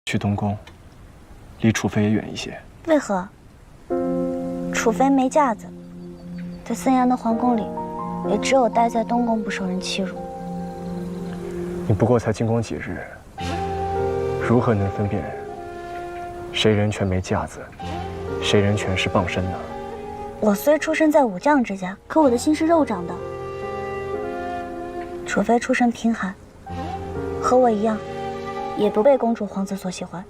去东宫，离楚妃也远一些。为何？楚妃没架子，在森严的皇宫里，也只有待在东宫不受人欺辱。你不过才进宫几日，如何能分辨谁人权没架子，谁人权是傍身呢？我虽出身在武将之家，可我的心是肉长的。除非出身贫寒，和我一样，也不被公主皇子所喜欢。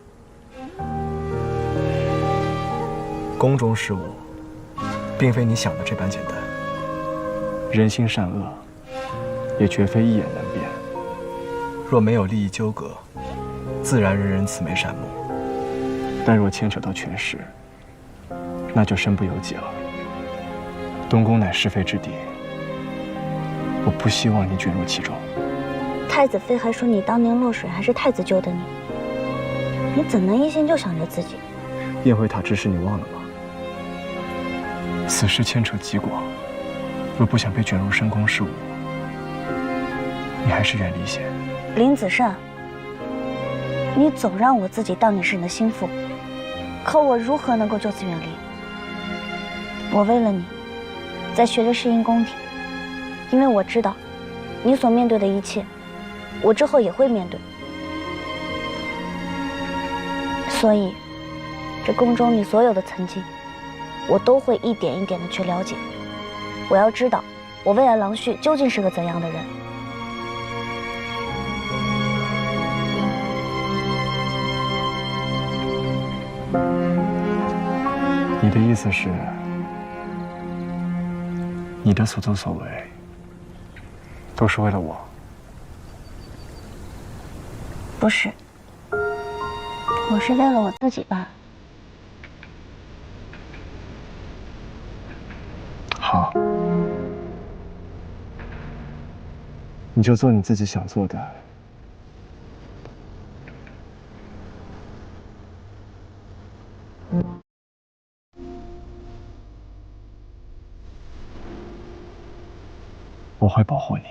宫中事务，并非你想的这般简单。人心善恶，也绝非一眼能辨。若没有利益纠葛，自然人人慈眉善目；但若牵扯到权势，那就身不由己了。东宫乃是非之地，我不希望你卷入其中。太子妃还说你当年落水还是太子救的你，你怎能一心就想着自己？宴会塔之事你忘了吗？此事牵扯极广，若不想被卷入深宫事务，你还是远离些。林子善，你总让我自己当你是你的心腹，可我如何能够就此远离？我为了你，在学着适应宫廷，因为我知道，你所面对的一切，我之后也会面对。所以，这宫中你所有的曾经，我都会一点一点的去了解。我要知道，我未来郎婿究竟是个怎样的人。你的意思是，你的所作所为，都是为了我？不是，我是为了我自己吧。好，你就做你自己想做的。我会保护你。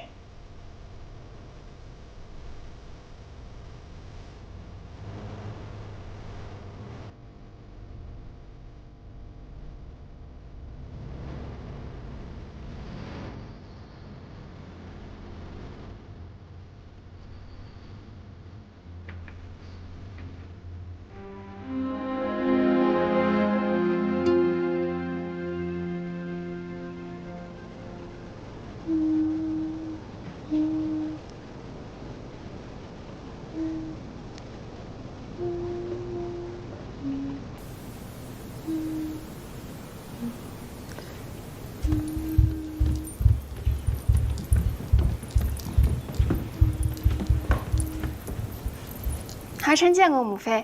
还曾见过母妃。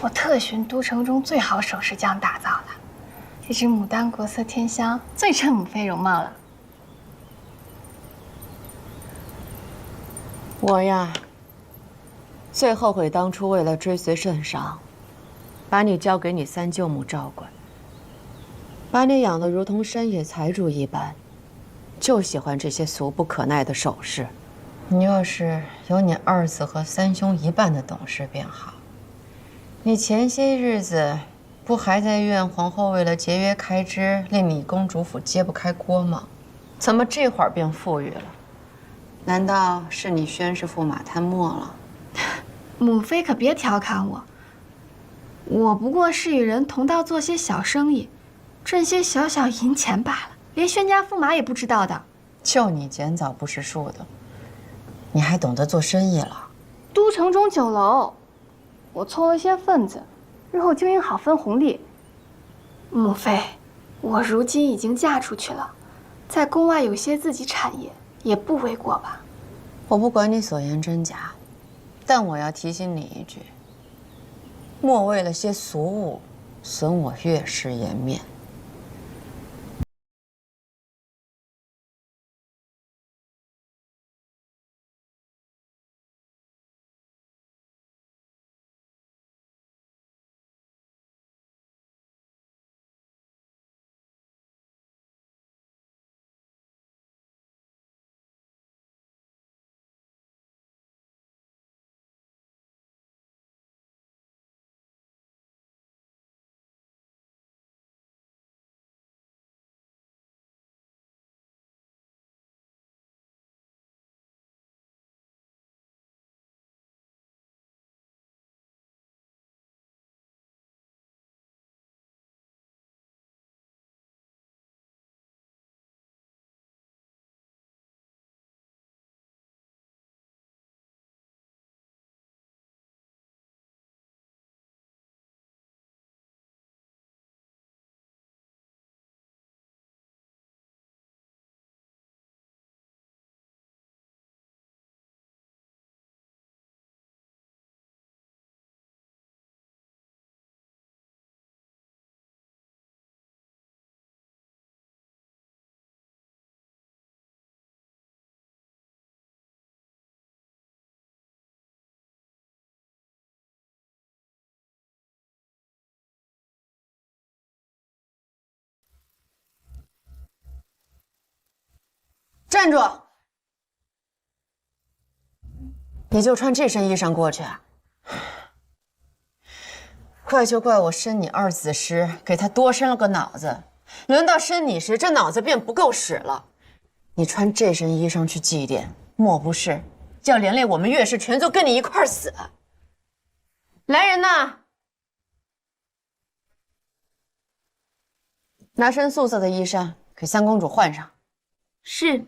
我特寻都城中最好首饰匠打造的，这支牡丹国色天香，最衬母妃容貌了。我呀，最后悔当初为了追随圣上，把你交给你三舅母照管，把你养得如同山野财主一般，就喜欢这些俗不可耐的首饰。你要是有你二子和三兄一半的懂事便好。你前些日子不还在怨皇后为了节约开支，令你公主府揭不开锅吗？怎么这会儿便富裕了？难道是你宣氏驸马贪墨了？母妃可别调侃我，我不过是与人同道做些小生意，挣些小小银钱罢了，连宣家驸马也不知道的。就你捡枣不识数的，你还懂得做生意了？都城中酒楼，我凑了些份子，日后经营好分红利。母妃，我如今已经嫁出去了，在宫外有些自己产业，也不为过吧？我不管你所言真假，但我要提醒你一句：莫为了些俗物，损我岳氏颜面。站住！你就穿这身衣裳过去？怪就怪我生你二子时给他多生了个脑子，轮到生你时，这脑子便不够使了。你穿这身衣裳去祭奠，莫不是要连累我们岳氏全族跟你一块儿死？来人呐！拿身素色的衣衫给三公主换上。是。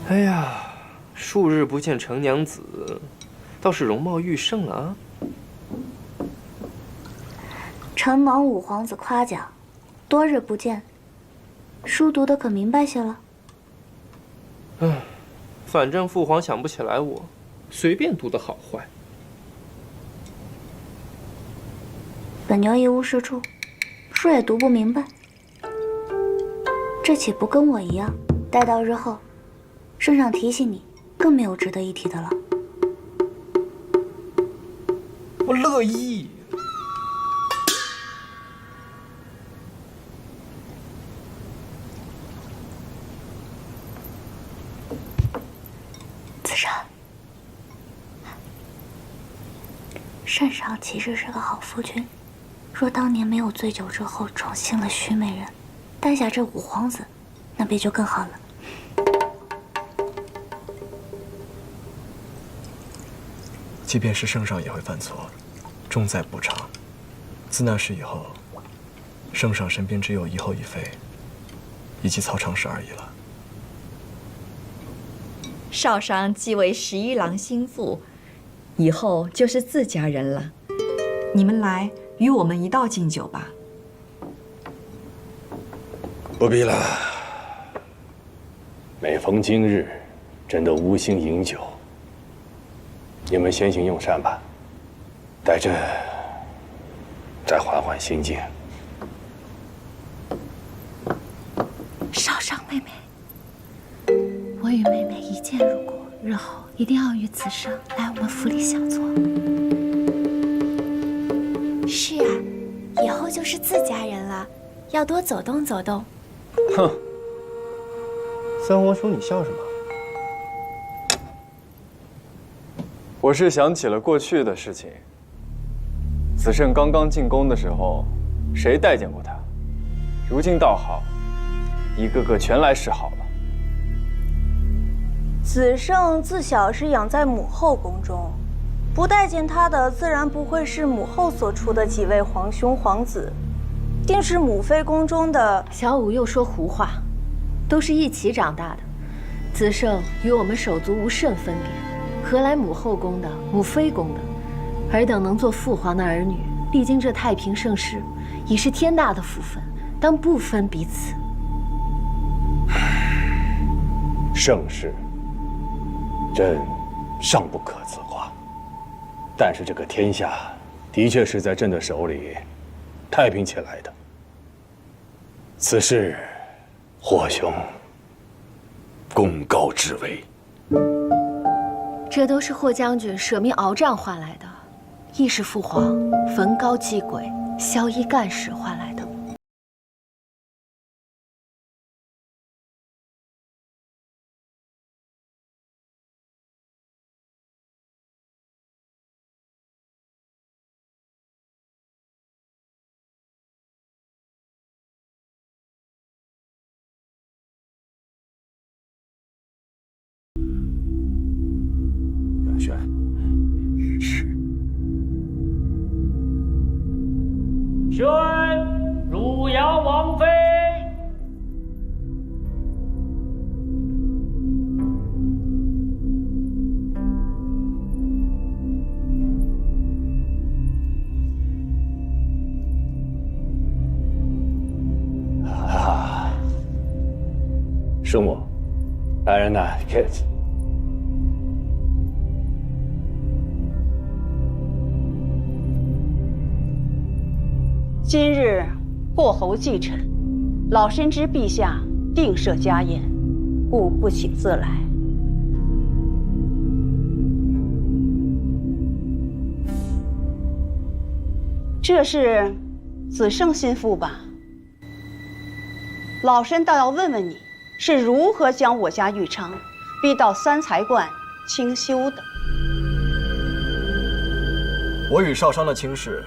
哎呀，数日不见程娘子，倒是容貌愈盛了啊！承蒙五皇子夸奖，多日不见，书读得可明白些了？反正父皇想不起来我，随便读的好坏。本牛一无是处，书也读不明白，这岂不跟我一样？待到日后，圣上提醒你，更没有值得一提的了。我乐意。子尚，圣上其实是个好夫君，若当年没有醉酒之后宠幸了徐美人，诞下这五皇子，那便就更好了。即便是圣上也会犯错，重在补偿。自那时以后，圣上身边只有仪后仪妃，以及曹长氏而已了。少商继为11郎心腹，以后就是自家人了。你们来与我们一道敬酒吧。不必了，每逢今日，真的无心饮酒。你们先行用膳吧，待朕再缓缓心境。少商妹妹，我与妹妹一见如故，日后一定要与子尚来我们府里小坐。是啊，以后就是自家人了，要多走动走动。哼，三皇叔，你笑什么？我是想起了过去的事情。子胜刚刚进宫的时候，谁待见过他？如今倒好，一个个全来示好了。子胜自小是养在母后宫中，不待见他的自然不会是母后所出的几位皇兄皇子，定是母妃宫中的。小五又说胡话，都是一起长大的。子胜与我们手足无甚分别，何来母后宫的、母妃宫的？尔等能做父皇的儿女，历经这太平盛世，已是天大的福分，当不分彼此。盛世，朕尚不可自夸，但是这个天下的确是在朕的手里太平起来的。此事，霍兄功高至伟。这都是霍将军舍命鏖战换来的，亦是父皇焚高祭鬼、宵衣干事换来的。叔母，大人呐，客气。今日霍侯继承，老身知陛下定设家宴，故不请自来。这是子胜心腹吧？老身倒要问问你，是如何将我家玉昌逼到三才观清修的？我与少商的亲事，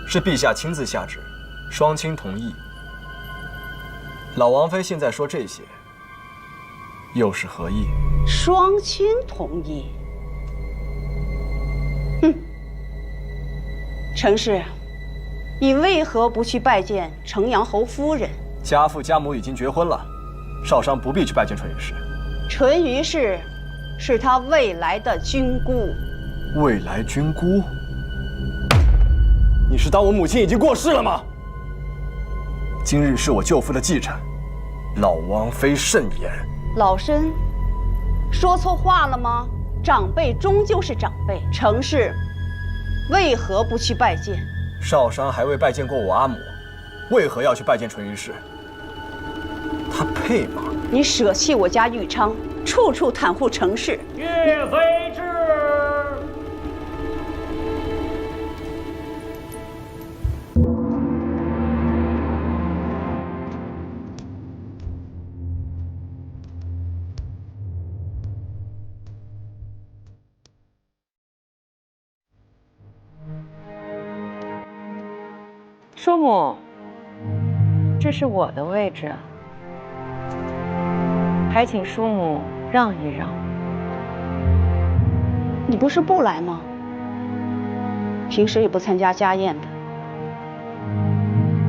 是陛下亲自下旨，双亲同意。老王妃现在说这些，又是何意？双亲同意？哼！程氏，你为何不去拜见城阳侯夫人？家父家母已经结婚了，少商不必去拜见淳于氏。淳于氏是他未来的君姑。未来君姑？你是当我母亲已经过世了吗？今日是我舅父的忌辰，老王妃慎言。老身说错话了吗？长辈终究是长辈，程氏为何不去拜见？少商还未拜见过我阿母，为何要去拜见淳于氏？他配吗？你舍弃我家玉昌，处处袒护程氏。岳飞至。叔母，这是我的位置，还请叔母让一让。你不是不来吗？平时也不参加家宴的。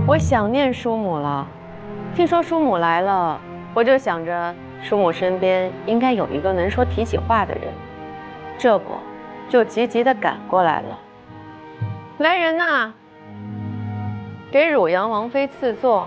我想念叔母了，听说叔母来了，我就想着叔母身边应该有一个能说提起话的人，这不就急急地赶过来了。来人呐！给汝阳王妃赐座。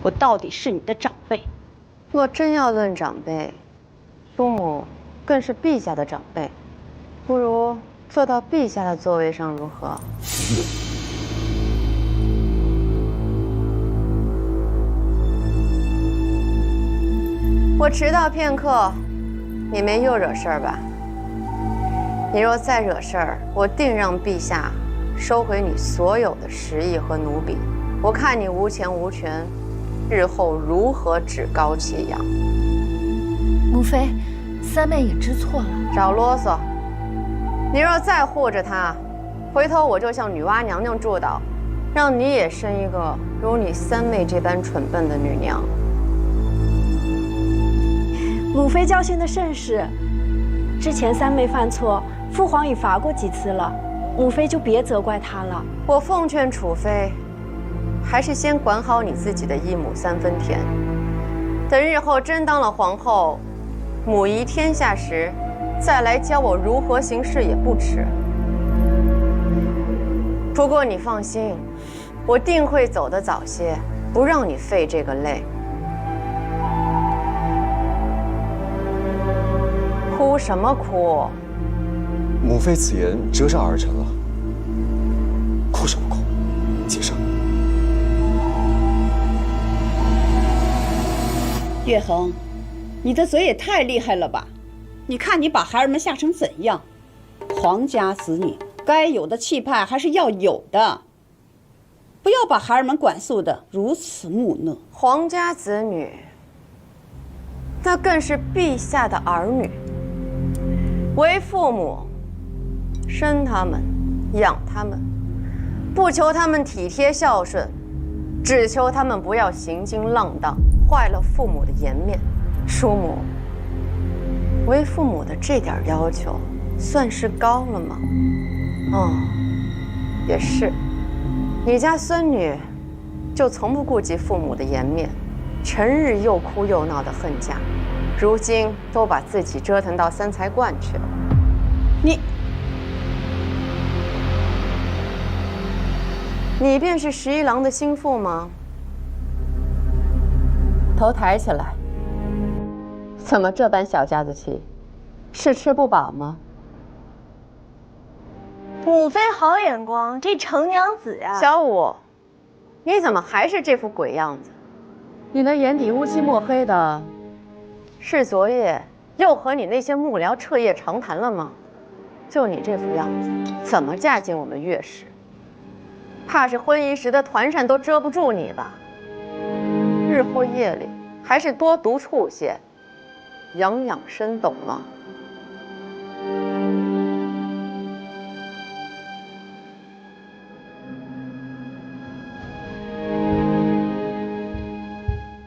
我到底是你的长辈。若真要论长辈，叔母更是陛下的长辈，不如坐到陛下的座位上如何？我迟到片刻，你没又惹事儿吧？你若再惹事儿，我定让陛下收回你所有的食邑和奴婢。我看你无钱无权，日后如何趾高气扬？母妃，三妹也知错了。少啰嗦！你若再护着她，回头我就向女娲娘娘祝祷，让你也生一个如你三妹这般蠢笨的女娘。母妃教训的甚是，之前三妹犯错，父皇已罚过几次了，母妃就别责怪她了。我奉劝楚妃，还是先管好你自己的一亩三分田，等日后真当了皇后，母仪天下时，再来教我如何行事也不迟。不过你放心，我定会走得早些，不让你费这个累。哭什么哭？母妃此言折煞儿臣了。哭什么哭？请上。岳恒，你的嘴也太厉害了吧！你看你把孩儿们吓成怎样？皇家子女该有的气派还是要有的，不把孩儿们管束得如此木讷。皇家子女，那更是陛下的儿女。为父母，生他们，养他们，不求他们体贴孝顺，只求他们不要行径浪荡，坏了父母的颜面。叔母，为父母的这点要求，算是高了吗？哦，也是。你家孙女，就从不顾及父母的颜面，成日又哭又闹的恨嫁，如今都把自己折腾到三才观去了。你便是11郎的心腹吗？头抬起来。怎么这般小家子气？是吃不饱吗？母妃好眼光，这程娘子呀！小五，你怎么还是这副鬼样子？你的眼底乌漆墨黑的，是昨夜又和你那些幕僚彻夜长谈了吗？就你这副样子，怎么嫁进我们岳氏？怕是婚姻时的团扇都遮不住你吧？日后夜里还是多独处些，养养生，懂吗？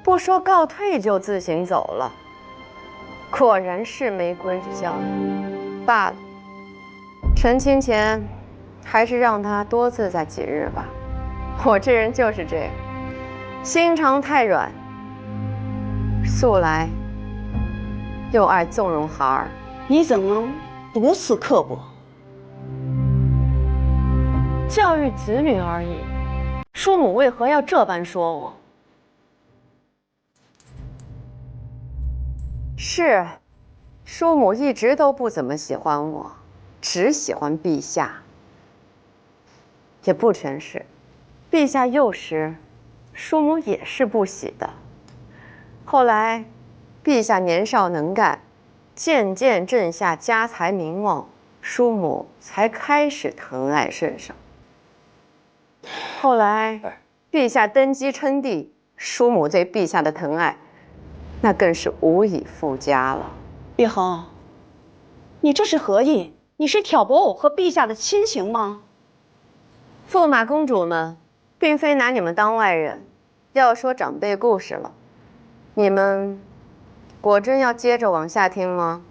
不说告退就自行走了，果然是没规矩。罢了，成亲前还是让他多自在几日吧。我这人就是这样，心肠太软，素来又爱纵容孩儿。你怎么如此刻薄？教育子女而已，叔母为何要这般说我？是，叔母一直都不怎么喜欢我，只喜欢陛下。也不全是，陛下幼时，叔母也是不喜的。后来，陛下年少能干，渐渐镇下家财名望，叔母才开始疼爱圣上。后来，陛下登基称帝，叔母对陛下的疼爱，那更是无以复加了。碧恒，你这是何意？你是挑拨我和陛下的亲情吗？驸马公主们，并非拿你们当外人，要说长辈故事了。你们果真要接着往下听吗？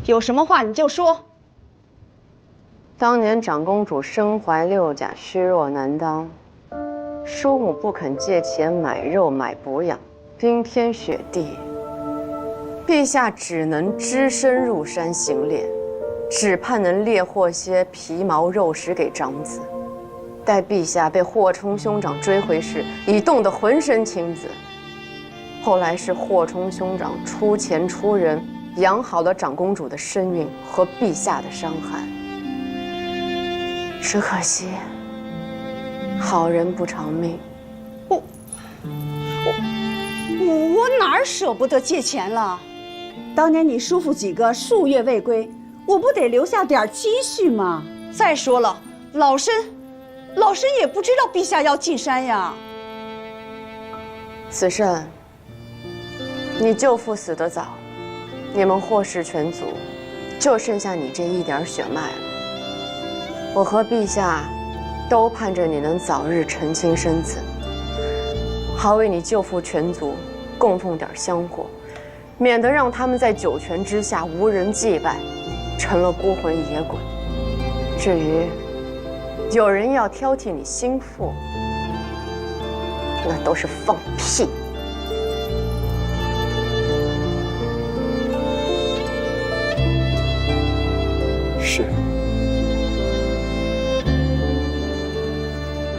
有什么话你就说。当年长公主身怀6甲，虚弱难当，叔母不肯借钱买肉买补养，冰天雪地，陛下只能只身入山行猎，只盼能猎获些皮毛肉食给长子。待陛下被霍冲兄长追回时，已冻得浑身青紫。后来是霍冲兄长出钱出人，养好了长公主的身孕和陛下的伤寒。只可惜，好人不长命。我哪儿舍不得借钱了？当年你叔父几个数月未归，我不得留下点积蓄吗？再说了，老身也不知道陛下要进山呀。子慎，你舅父死得早，你们霍氏全族就剩下你这一点血脉了。我和陛下都盼着你能早日成亲生子，好为你舅父全族供奉点香火，免得让他们在九泉之下无人祭拜，成了孤魂野鬼。至于有人要挑剔你心腹，那都是放屁。是。